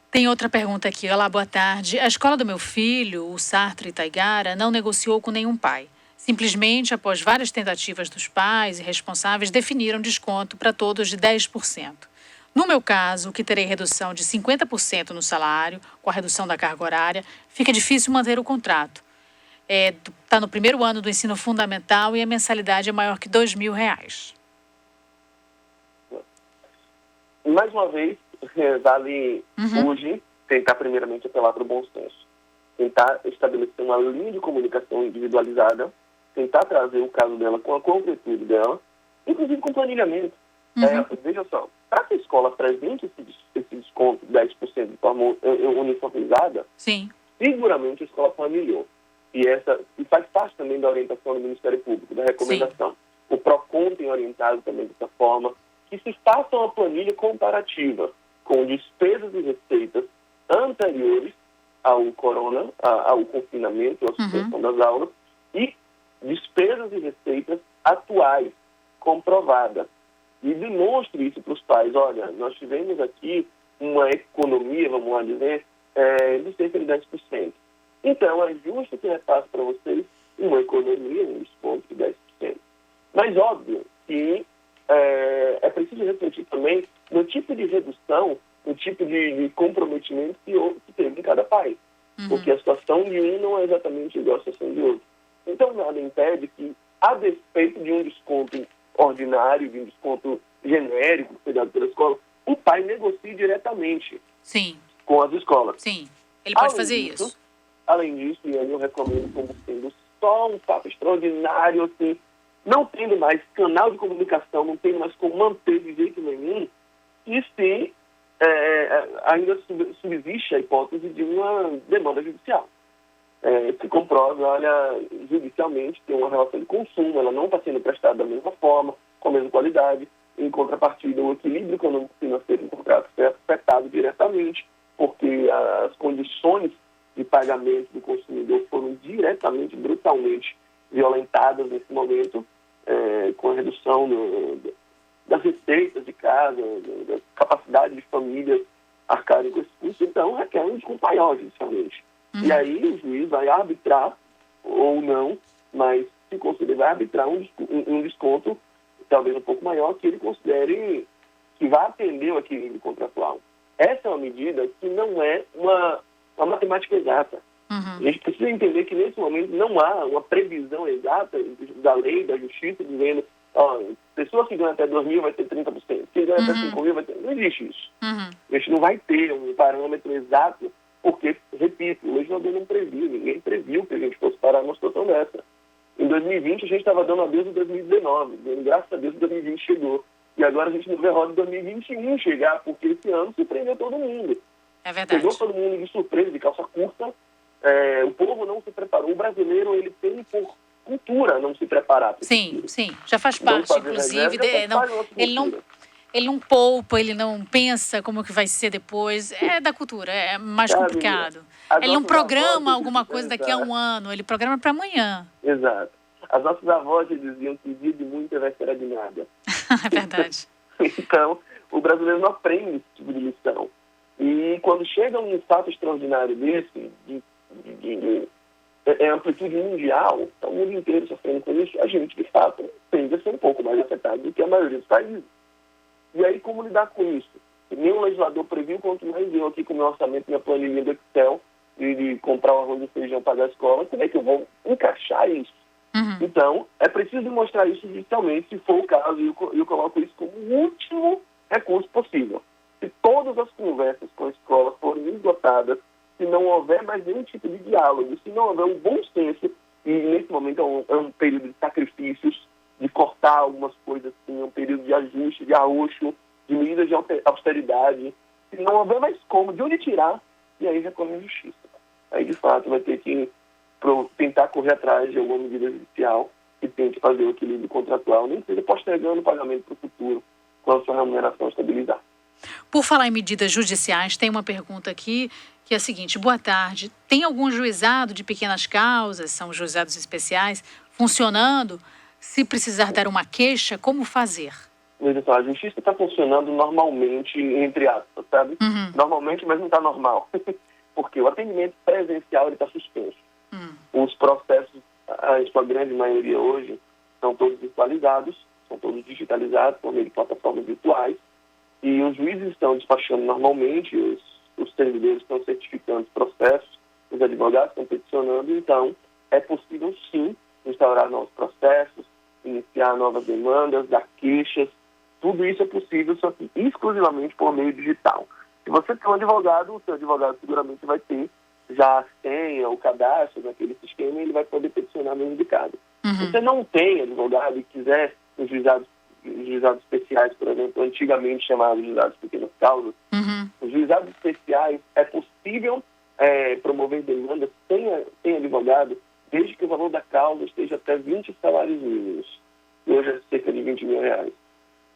Tem outra pergunta aqui. Olá, boa tarde. A escola do meu filho, o Sartre Taigara, não negociou com nenhum pai. Simplesmente, após várias tentativas dos pais e responsáveis, definiram desconto para todos de 10%. No meu caso, que terei redução de 50% no salário, com a redução da carga horária, fica difícil manter o contrato. Está no primeiro ano do ensino fundamental e a mensalidade é maior que R$2.000. Mais uma vez, vale hoje tentar primeiramente apelar para o bom senso. Tentar estabelecer uma linha de comunicação individualizada, tentar trazer o caso dela com a concretude dela, inclusive com planilhamento. Veja só, para que a escola apresente esse desconto de 10% de forma uniformizada, seguramente a escola planilhou. E faz parte também da orientação do Ministério Público, da recomendação. O PROCON tem orientado também dessa forma, que se faça uma planilha comparativa com despesas e receitas anteriores ao ao confinamento, à suspensão das aulas, e despesas e receitas atuais, comprovadas. E demonstre isso para os pais. Olha, nós tivemos aqui uma economia, vamos lá dizer, de cerca de 10%. Então, é justo que repasse para vocês uma economia, um desconto de 10%. Mas, óbvio, que é preciso refletir também no tipo de redução, no tipo de comprometimento que teve em cada pai. Porque a situação de um não é exatamente igual à situação de outro. Então, nada impede que, a despeito de um desconto ordinário, de um desconto genérico, cuidado pela escola, o pai negocie diretamente com as escolas. Ele pode fazer isso. Além disso, e aí eu recomendo como sendo só um fato extraordinário, assim, não tendo mais canal de comunicação, não tendo mais como manter de jeito nenhum, e se ainda subsiste a hipótese de uma demanda judicial. Se comprova, olha, judicialmente tem uma relação de consumo, ela não está sendo prestada da mesma forma, com a mesma qualidade. Em contrapartida, o equilíbrio econômico financeiro do contrato foi afetado diretamente, porque as condições de pagamento do consumidor foram diretamente, brutalmente violentadas nesse momento, com a redução das receitas de casa, da capacidade de famílias arcarem com esse custo. Então, requer um desconto maior, judicialmente. E aí o juiz vai arbitrar, ou não, mas se considera, vai arbitrar um desconto talvez um pouco maior, que ele considere que vai atender o equilíbrio contratual. Essa é uma medida que não é uma matemática exata. A gente precisa entender que nesse momento não há uma previsão exata da lei, da justiça, dizendo pessoa que ganha até 2.000 vai ter 30%, quem ganha até 5.000 vai ter... Não existe isso. A gente não vai ter um parâmetro exato, porque, repito, o legislador não previu, ninguém previu que a gente fosse parar numa situação dessa. Em 2020 a gente estava dando adeus em 2019, graças a Deus 2020 chegou. E agora a gente não vê a roda de 2021 chegar, porque esse ano surpreendeu todo mundo. É verdade. Pegou todo mundo de surpresa, de calça curta. O povo não se preparou. O brasileiro, ele tem por cultura não se preparar. Sim, já faz parte, inclusive. Ele não poupa, ele não pensa como que vai ser depois. É da cultura, é mais complicado. Ele não programa alguma coisa daqui a um ano, ele programa para amanhã. Exato. As nossas avós diziam que dia de muito é véspera de nada. É verdade. Então, o brasileiro não aprende esse tipo de lição. E quando chega um fato extraordinário desse, de amplitude mundial, tá o mundo inteiro sofrendo com isso, a gente, de fato, tende a ser um pouco mais afetado do que a maioria dos países. E aí, como lidar com isso? Nenhum legislador previu, quanto mais eu aqui com o meu orçamento, minha planilha do Excel, de comprar o arroz e feijão para a escola, como é que eu vou encaixar isso? Então, é preciso demonstrar isso judicialmente, se for o caso, e eu coloco isso como o último recurso possível. Se todas as conversas com a escola forem esgotadas, se não houver mais nenhum tipo de diálogo, se não houver um bom senso, e nesse momento é um período de sacrifícios, de cortar algumas coisas, assim, é um período de ajuste, de arroxo, de medidas de austeridade, se não houver mais como, de onde tirar, e aí recorre à justiça. Aí, de fato, vai ter que tentar correr atrás de alguma medida judicial que tente fazer o equilíbrio contratual, nem que seja postergando o pagamento para o futuro, quando a sua remuneração estabilizar. Por falar em medidas judiciais, tem uma pergunta aqui que é a seguinte: boa tarde, tem algum juizado de pequenas causas, são juizados especiais, funcionando? Se precisar dar uma queixa, como fazer? Veja só, a justiça está funcionando normalmente, entre aspas, sabe? Normalmente, mas não está normal. Porque o atendimento presencial está suspenso. Os processos, a sua grande maioria hoje, são todos virtualizados, são todos digitalizados por meio de plataformas virtuais. E os juízes estão despachando normalmente, os servidores estão certificando os processos, os advogados estão peticionando. Então, é possível, sim, instaurar novos processos, iniciar novas demandas, dar queixas. Tudo isso é possível, só que exclusivamente por meio digital. Se você tem um advogado, o seu advogado seguramente vai ter já a senha, o cadastro naquele sistema, e ele vai poder peticionar no indicado. Se você não tem advogado e quiser os juizados especiais, por exemplo, antigamente chamados juizados de pequenas causas, os juizados especiais é possível promover demandas sem advogado, desde que o valor da causa esteja até 20 salários mínimos. Hoje é cerca de 20 mil reais.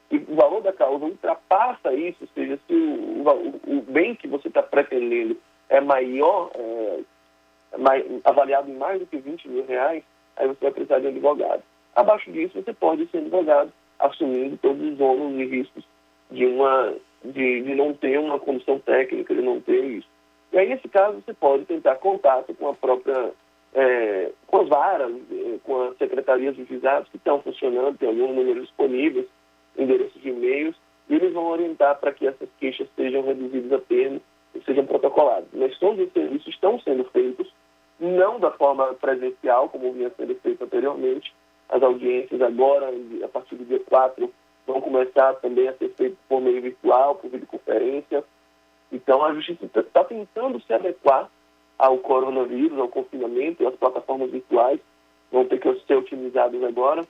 E o valor da causa ultrapassa isso, ou seja, se o bem que você está pretendendo é maior, avaliado em mais do que 20 mil reais, aí você vai precisar de um advogado. Abaixo disso, você pode ser advogado, assumindo todos os ônus e riscos de não ter uma condição técnica, de não ter isso. E aí, nesse caso, você pode tentar contato com a própria, com as varas, com as secretarias dos juizados que estão funcionando, tem alguns números disponíveis, endereços de e-mails, e eles vão orientar para que essas queixas sejam reduzidas a termo e sejam protocoladas. Mas todos os serviços estão sendo feitos, não da forma presencial, como vinha sendo feito anteriormente. As audiências agora, a partir do dia 4, vão começar também a ser feitas por meio virtual, por videoconferência. Então, a Justiça está tentando se adequar ao coronavírus, ao confinamento, e as plataformas virtuais vão ter que ser utilizadas agora,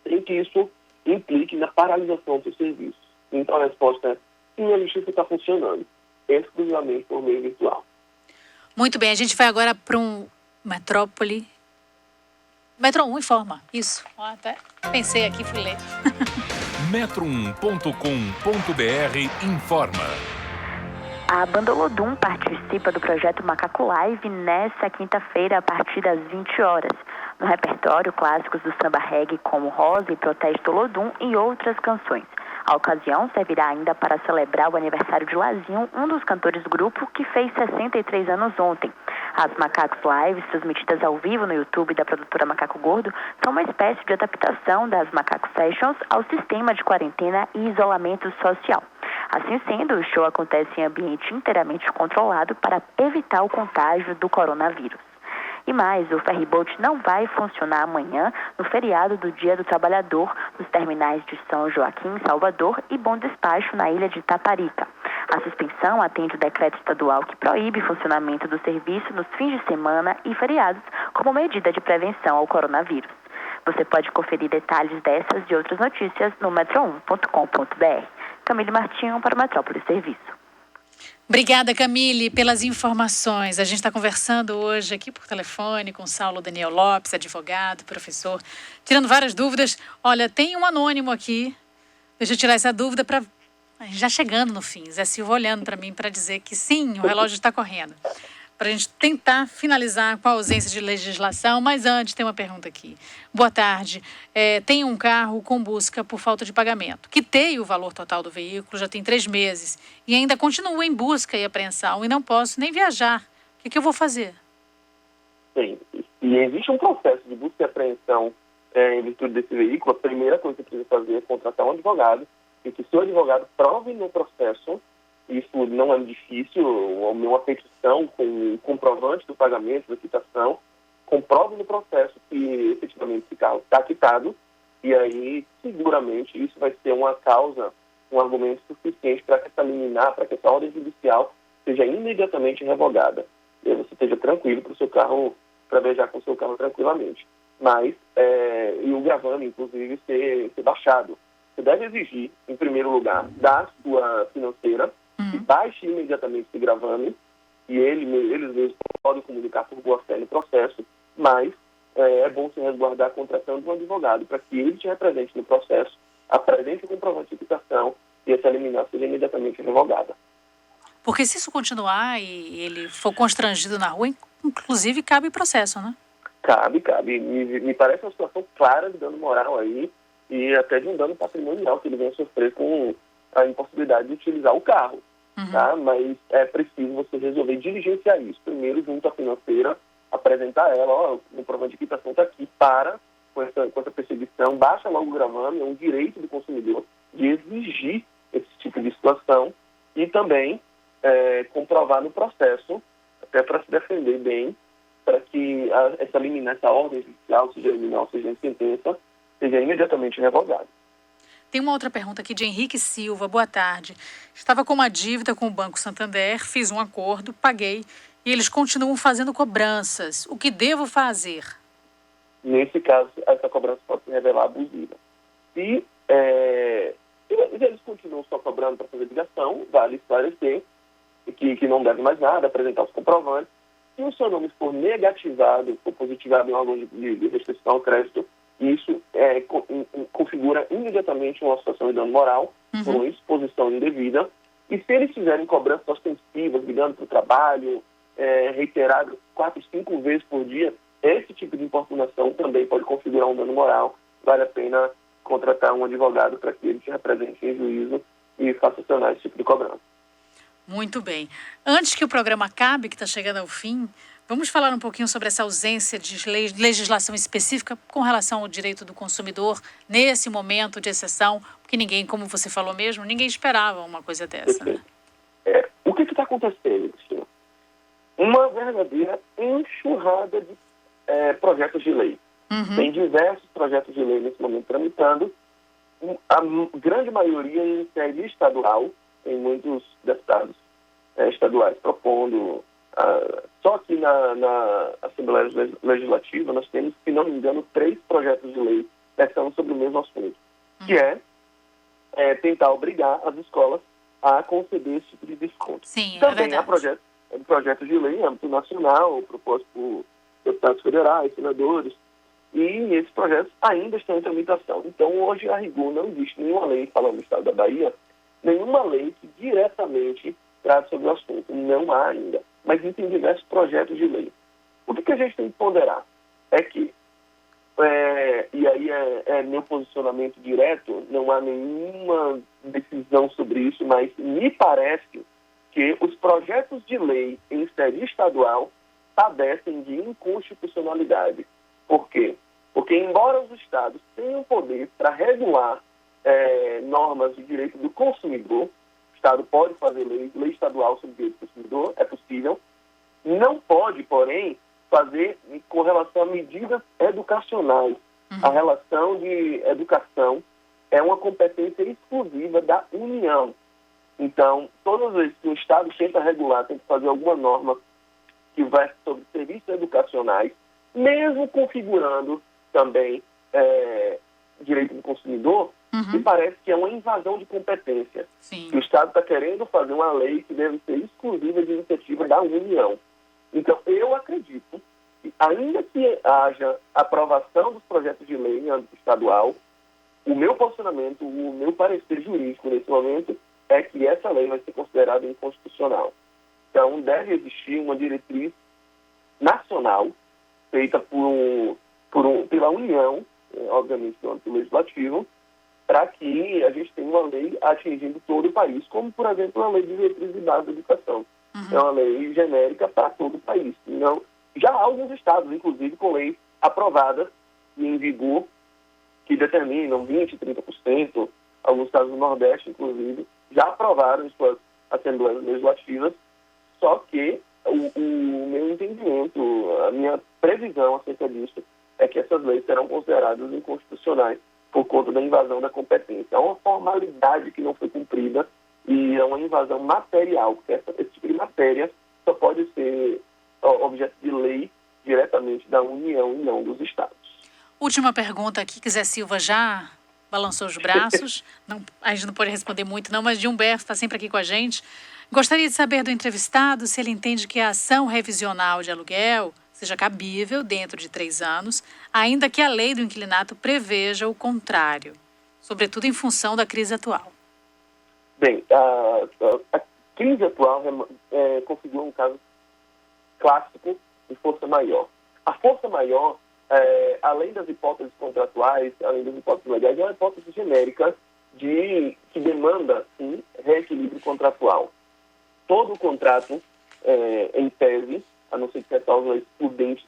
sem que isso implique na paralisação dos serviços. Então, a resposta é sim, a Justiça está funcionando, exclusivamente por meio virtual. Muito bem, a gente vai agora para um Metrópole. Metro 1 informa, isso. Até pensei aqui, fui ler. Metro1.com.br informa. A banda Olodum participa do projeto Macaco Live nesta quinta-feira, a partir das 20 horas. No repertório, clássicos do samba reggae como Rosa e Protesto Olodum e outras canções. A ocasião servirá ainda para celebrar o aniversário de Lazinho, um dos cantores do grupo que fez 63 anos ontem. As Macacos Lives, transmitidas ao vivo no YouTube da produtora Macaco Gordo, são uma espécie de adaptação das Macaco Sessions ao sistema de quarentena e isolamento social. Assim sendo, o show acontece em ambiente inteiramente controlado para evitar o contágio do coronavírus. E mais, o ferryboat não vai funcionar amanhã no feriado do Dia do Trabalhador nos terminais de São Joaquim, Salvador e Bom Despacho na ilha de Taparica. A suspensão atende o decreto estadual que proíbe o funcionamento do serviço nos fins de semana e feriados como medida de prevenção ao coronavírus. Você pode conferir detalhes dessas e outras notícias no metro1.com.br. Camille Martinho para o Metrópole Serviço. Obrigada, Camille, pelas informações. A gente está conversando hoje aqui por telefone com Saulo Daniel Lopes, advogado, professor, tirando várias dúvidas. Olha, tem um anônimo aqui. Deixa eu tirar essa dúvida para... Já chegando no fim, Zé Silva olhando para mim para dizer que sim, o relógio está correndo. Para a gente tentar finalizar com a ausência de legislação, mas antes tem uma pergunta aqui. Boa tarde. Tem um carro com busca por falta de pagamento. Quitei o valor total do veículo, já tem 3 meses, e ainda continuo em busca e apreensão e não posso nem viajar. O que eu vou fazer? Sim, e existe um processo de busca e apreensão em virtude desse veículo. A primeira coisa que você precisa fazer é contratar um advogado e que seu advogado prove no processo. Isso não é difícil, uma petição com comprovante do pagamento, da quitação, comprove no processo que efetivamente esse carro está quitado, e aí seguramente isso vai ser uma causa, um argumento suficiente para que essa liminar, para que essa ordem judicial seja imediatamente revogada. E aí você esteja tranquilo para o seu carro, para viajar com o seu carro tranquilamente. Mas, e o gravame, inclusive, ser baixado. Você deve exigir, em primeiro lugar, da sua financeira, que baixe imediatamente esse gravame, e eles mesmos podem comunicar por boa fé no processo, mas é bom se resguardar contratando um advogado para que ele te represente no processo, apresente o comprovante de quitação e essa liminar seja imediatamente revogada. Porque se isso continuar e ele for constrangido na rua, inclusive cabe processo, né? Cabe. Me parece uma situação clara de dano moral aí e até de um dano patrimonial que ele vem sofrer com a impossibilidade de utilizar o carro. Tá? Mas é preciso você resolver diligenciar isso. Primeiro, junto à financeira, apresentar ela, o comprovante de quitação está aqui, para com essa perseguição, baixa logo o gravame, é um direito do consumidor de exigir esse tipo de situação e também comprovar no processo, até para se defender bem, para que essa ordem judicial, seja liminar, seja em sentença, seja imediatamente revogada. Tem uma outra pergunta aqui de Henrique Silva. Boa tarde. Estava com uma dívida com o Banco Santander, fiz um acordo, paguei e eles continuam fazendo cobranças. O que devo fazer? Nesse caso, essa cobrança pode se revelar abusiva. Se eles continuam só cobrando para fazer ligação, vale esclarecer que não deve mais nada, apresentar os comprovantes. Se o seu nome for negativado, for positivado em órgão de restrição ao crédito, isso configura imediatamente uma situação de dano moral, por uma exposição indevida. E se eles fizerem cobranças ostensivas, ligando para o trabalho, reiteradas 4, 5 vezes por dia, esse tipo de importunação também pode configurar um dano moral. Vale a pena contratar um advogado para que ele te represente em juízo e faça acionar esse tipo de cobrança. Muito bem. Antes que o programa acabe, que está chegando ao fim, vamos falar um pouquinho sobre essa ausência de legislação específica com relação ao direito do consumidor nesse momento de exceção, porque ninguém, como você falou mesmo, ninguém esperava uma coisa dessa. Né? O que está acontecendo, Cristina? Uma verdadeira enxurrada de projetos de lei. Tem diversos projetos de lei nesse momento tramitando, a grande maioria em sede estadual, tem muitos deputados estaduais propondo. Só aqui na Assembleia Legislativa nós temos, se não me engano, 3 projetos de lei versando sobre o mesmo assunto, que é tentar obrigar as escolas a conceder esse tipo de desconto. Sim, também há projetos de lei em âmbito nacional, propostos por deputados federais, senadores, e esses projetos ainda estão em tramitação. Então, hoje, a rigor, não existe nenhuma lei, falando do estado da Bahia, nenhuma lei que diretamente trate sobre o assunto. Não há ainda. Mas existem diversos projetos de lei. O que a gente tem que ponderar é que, e aí é meu posicionamento direto, não há nenhuma decisão sobre isso, mas me parece que os projetos de lei em sede estadual padecem de inconstitucionalidade. Por quê? Porque, embora os estados tenham poder para regular normas de direito do consumidor, o estado pode fazer lei estadual sobre direito do consumidor, é possível, não pode, porém, fazer com relação a medidas educacionais. A relação de educação é uma competência exclusiva da União. Então, todas as vezes que o estado tenta regular, tem que fazer alguma norma que vai sobre serviços educacionais, mesmo configurando também direito do consumidor, me parece que é uma invasão de competência. Sim. Que o Estado está querendo fazer uma lei que deve ser exclusiva de iniciativa da União. Então, eu acredito que, ainda que haja aprovação dos projetos de lei em âmbito estadual, o meu posicionamento, o meu parecer jurídico nesse momento é que essa lei vai ser considerada inconstitucional. Então, deve existir uma diretriz nacional feita pela União, obviamente no âmbito legislativo, para que a gente tenha uma lei atingindo todo o país, como, por exemplo, a Lei de Diretrizes e Bases da Educação. É uma lei genérica para todo o país. Então, já há alguns estados, inclusive, com leis aprovadas e em vigor, que determinam 20%, 30%, alguns estados do Nordeste, inclusive, já aprovaram em suas assembleias legislativas, só que o meu entendimento, a minha previsão acerca disso é que essas leis serão consideradas inconstitucionais por conta da invasão da competência. É uma formalidade que não foi cumprida e é uma invasão material, porque esse tipo de matéria só pode ser objeto de lei diretamente da União e não dos Estados. Última pergunta aqui, que Zé Silva já balançou os braços. Não, a gente não pode responder muito não, mas de Humberto está sempre aqui com a gente. Gostaria de saber do entrevistado se ele entende que a ação revisional de aluguel seja cabível dentro de 3 anos, ainda que a lei do inquilinato preveja o contrário, sobretudo em função da crise atual. Bem, a crise atual configura um caso clássico de força maior. A força maior, além das hipóteses contratuais, além das hipóteses legais, é uma hipótese genérica que demanda, sim, reequilíbrio contratual. Todo contrato, em tese, a não ser que a cláusula excludente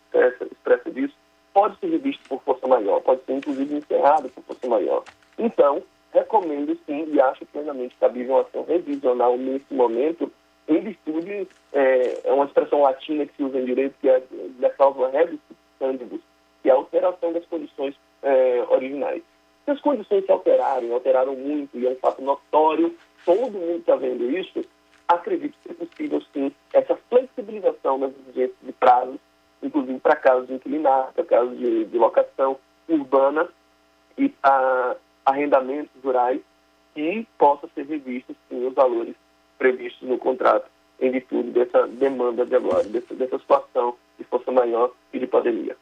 expressa disso, pode ser revisto por força maior, pode ser inclusive encerrado por força maior. Então, recomendo sim e acho plenamente cabível uma ação revisional nesse momento, em virtude, é uma expressão latina que se usa em direito, que é da cláusula rebus sic stantibus, que é a alteração das condições originais. Se as condições se alteraram muito, e é um fato notório, todo mundo está vendo isso, acredito ser possível, sim, essa flexibilização das exigências de prazos, inclusive para casos de inquilinato, para casos de locação urbana e para arrendamentos rurais, que possa ser revisto, sim, os valores previstos no contrato em virtude dessa demanda de agora, dessa situação de força maior e de pandemia.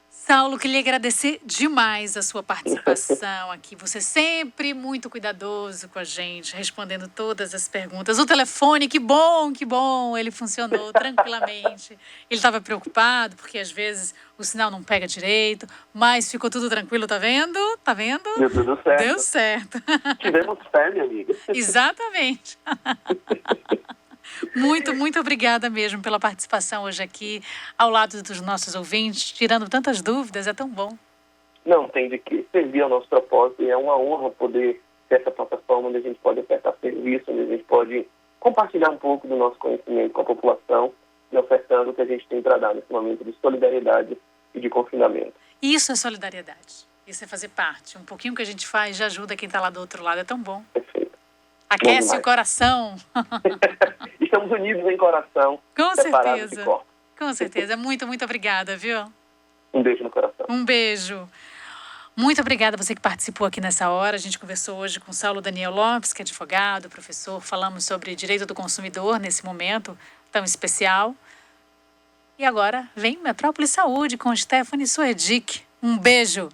Saulo, queria agradecer demais a sua participação aqui. Você sempre muito cuidadoso com a gente, respondendo todas as perguntas. O telefone, que bom, ele funcionou tranquilamente. Ele estava preocupado, porque às vezes o sinal não pega direito, mas ficou tudo tranquilo, tá vendo? Tá vendo? Deu tudo certo. Deu certo. Tivemos fé, minha amiga. Exatamente. Muito obrigada mesmo pela participação hoje aqui, ao lado dos nossos ouvintes, tirando tantas dúvidas, é tão bom. Não tem de que servir ao nosso propósito, e é uma honra poder ter essa plataforma onde a gente pode ofertar serviço, onde a gente pode compartilhar um pouco do nosso conhecimento com a população e ofertando o que a gente tem para dar nesse momento de solidariedade e de confinamento. Isso é solidariedade, isso é fazer parte. Um pouquinho que a gente faz já ajuda quem está lá do outro lado, é tão bom. Perfeito. Aquece o coração. Estamos unidos em coração. Com certeza. Com certeza. Muito obrigada, viu? Um beijo no coração. Um beijo. Muito obrigada a você que participou aqui nessa hora. A gente conversou hoje com Saulo Daniel Lopes, que é advogado, professor. Falamos sobre direito do consumidor nesse momento tão especial. E agora vem Metrópole Saúde com Stephanie Suerdick. Um beijo.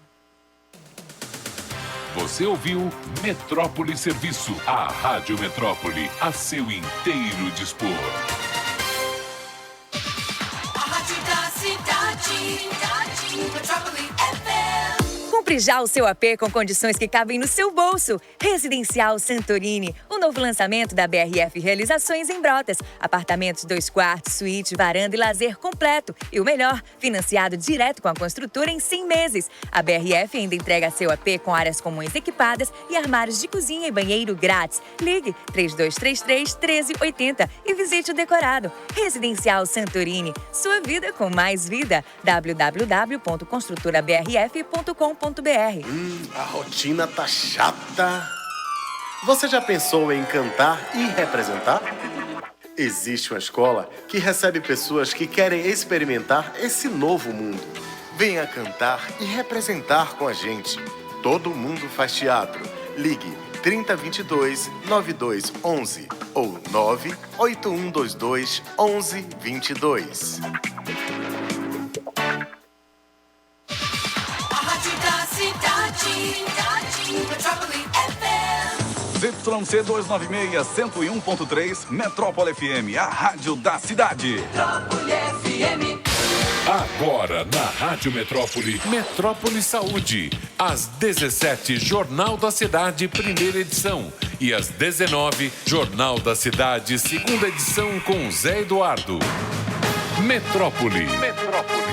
Você ouviu Metrópole Serviço, a Rádio Metrópole, a seu inteiro dispor. A rádio da cidade, Metrópole FM. Compre já o seu AP com condições que cabem no seu bolso. Residencial Santorini, o novo lançamento da BRF Realizações em Brotas. Apartamentos 2 quartos, suíte, varanda e lazer completo. E o melhor, financiado direto com a construtora em 100 meses. A BRF ainda entrega seu AP com áreas comuns equipadas e armários de cozinha e banheiro grátis. Ligue 3233-1380 e visite o decorado. Residencial Santorini, sua vida com mais vida. www.construtorabrf.com.br. A rotina tá chata. Você já pensou em cantar e representar? Existe uma escola que recebe pessoas que querem experimentar esse novo mundo. Venha cantar e representar com a gente. Todo mundo faz teatro. Ligue 3022-9211 ou 98122-1122. Metrópole FM. ZYC 296, 101.3, Metrópole FM, a rádio da cidade. Metrópole FM. Agora na Rádio Metrópole, Metrópole Saúde. Às 17, Jornal da Cidade, primeira edição. E às 19, Jornal da Cidade, segunda edição com Zé Eduardo. Metrópole.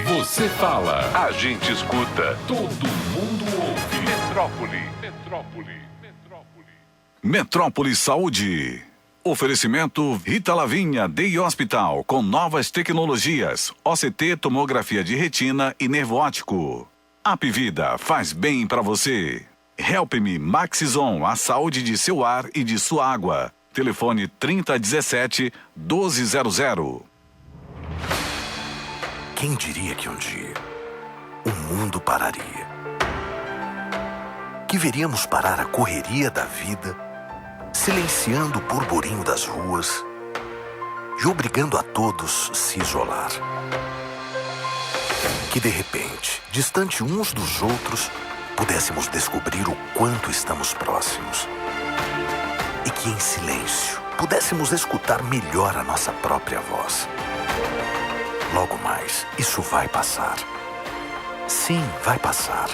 Você fala, a gente escuta, todo mundo ouve. Metrópole. Metrópole Saúde. Oferecimento Rita Lavinha Day Hospital com novas tecnologias, OCT, tomografia de retina e nervo óptico. Apvida faz bem pra você. Help Me Maxizon, a saúde de seu ar e de sua água. Telefone 3017-1200. Quem diria que um dia o mundo pararia? Que veríamos parar a correria da vida, silenciando o burburinho das ruas e obrigando a todos se isolar. Que de repente, distante uns dos outros, pudéssemos descobrir o quanto estamos próximos. E que em silêncio pudéssemos escutar melhor a nossa própria voz. Logo mais, isso vai passar. Sim, vai passar.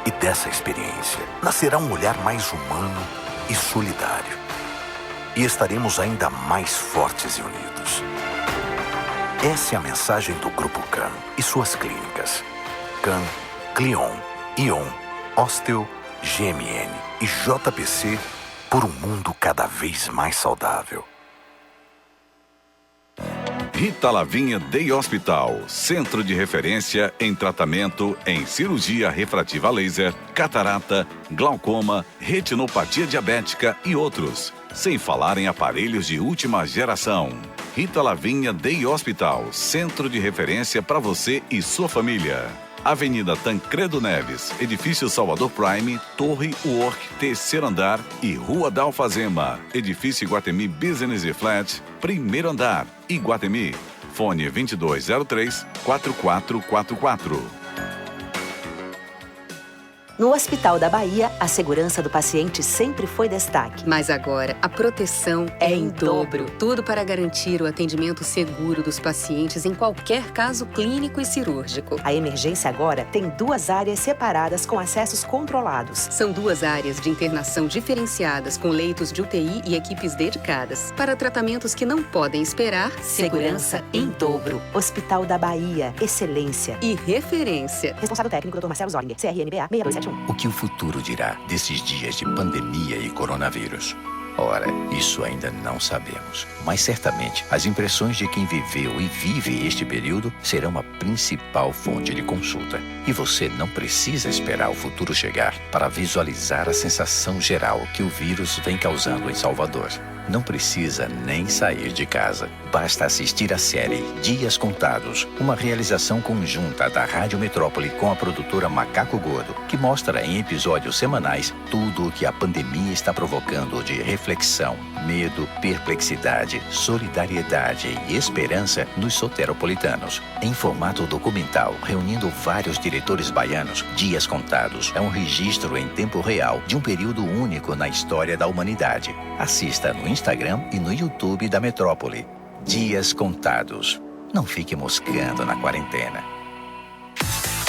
E dessa experiência nascerá um olhar mais humano e solidário. E estaremos ainda mais fortes e unidos. Essa é a mensagem do Grupo CAN e suas clínicas. CAN, Clion, Ion, Osteo, GMN e JPC por um mundo cada vez mais saudável. Rita Lavinha Day Hospital, centro de referência em tratamento em cirurgia refrativa laser, catarata, glaucoma, retinopatia diabética e outros. Sem falar em aparelhos de última geração. Rita Lavinha Day Hospital, centro de referência para você e sua família. Avenida Tancredo Neves, Edifício Salvador Prime, Torre Work, terceiro andar e Rua da Alfazema, Edifício Iguatemi Business e Flat, primeiro andar, Iguatemi. Fone 2203-4444. No Hospital da Bahia, a segurança do paciente sempre foi destaque. Mas agora, a proteção é em dobro. Tudo para garantir o atendimento seguro dos pacientes em qualquer caso clínico e cirúrgico. A emergência agora tem 2 áreas separadas com acessos controlados. São 2 áreas de internação diferenciadas com leitos de UTI e equipes dedicadas. Para tratamentos que não podem esperar, Segurança em dobro. Hospital da Bahia, excelência e referência. Responsável técnico, Dr. Marcelo Zorninger, CRNBA 6271. O que o futuro dirá desses dias de pandemia e coronavírus? Ora, isso ainda não sabemos. Mas certamente as impressões de quem viveu e vive este período serão a principal fonte de consulta. E você não precisa esperar o futuro chegar para visualizar a sensação geral que o vírus vem causando em Salvador. Não precisa nem sair de casa. Basta assistir a série Dias Contados, uma realização conjunta da Rádio Metrópole com a produtora Macaco Gordo, que mostra em episódios semanais tudo o que a pandemia está provocando de reflexão, medo, perplexidade, solidariedade e esperança nos soteropolitanos. Em formato documental, reunindo vários diretores baianos, Dias Contados é um registro em tempo real de um período único na história da humanidade. Assista no Instagram e no YouTube da Metrópole. Dias Contados. Não fique moscando na quarentena.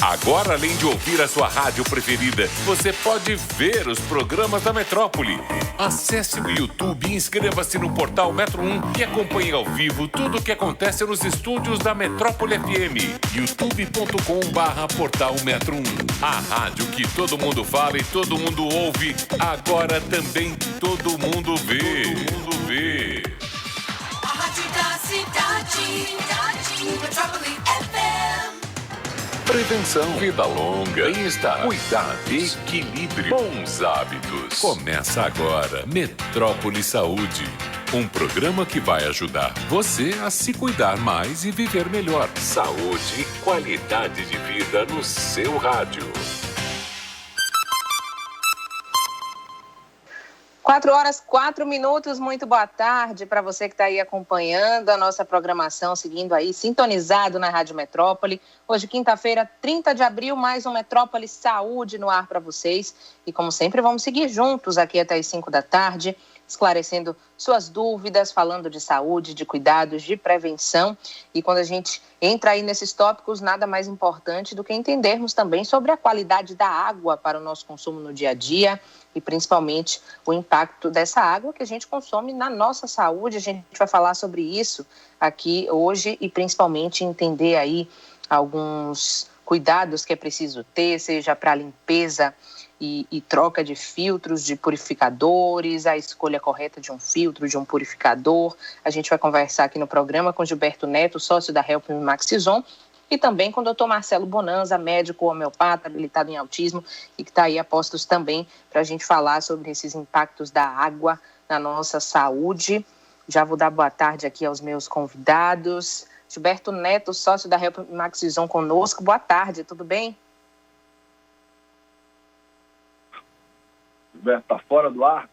Agora, além de ouvir a sua rádio preferida, você pode ver os programas da Metrópole. Acesse o YouTube e inscreva-se no portal Metro 1 e acompanhe ao vivo tudo o que acontece nos estúdios da Metrópole FM. youtube.com/portal Metro 1. A rádio que todo mundo fala e todo mundo ouve, agora também todo mundo vê. Todo mundo vê. A rádio da cidade, Metrópole FM. Prevenção, vida longa, bem-estar, cuidado, equilíbrio, bons hábitos. Começa agora, Metrópole Saúde. Um programa que vai ajudar você a se cuidar mais e viver melhor. Saúde e qualidade de vida no seu rádio. 4h04, muito boa tarde para você que está aí acompanhando a nossa programação, seguindo aí, sintonizado na Rádio Metrópole. Hoje, quinta-feira, 30 de abril, mais um Metrópole Saúde no ar para vocês. E como sempre, vamos seguir juntos aqui até as 5 da tarde, esclarecendo suas dúvidas, falando de saúde, de cuidados, de prevenção. E quando a gente entra aí nesses tópicos, nada mais importante do que entendermos também sobre a qualidade da água para o nosso consumo no dia a dia e principalmente o impacto dessa água que a gente consome na nossa saúde. A gente vai falar sobre isso aqui hoje e principalmente entender aí alguns cuidados que é preciso ter, seja para a limpeza e troca de filtros, de purificadores, a escolha correta de um filtro, de um purificador. A gente vai conversar aqui no programa com Gilberto Neto, sócio da Help Me Maxison, e também com o Dr. Marcelo Bonanza, médico homeopata, habilitado em autismo, e que está aí a postos também para a gente falar sobre esses impactos da água na nossa saúde. Já vou dar boa tarde aqui aos meus convidados. Gilberto Neto, sócio da Help Me Maxison conosco. Boa tarde, tudo bem? Gilberto, está fora do ar?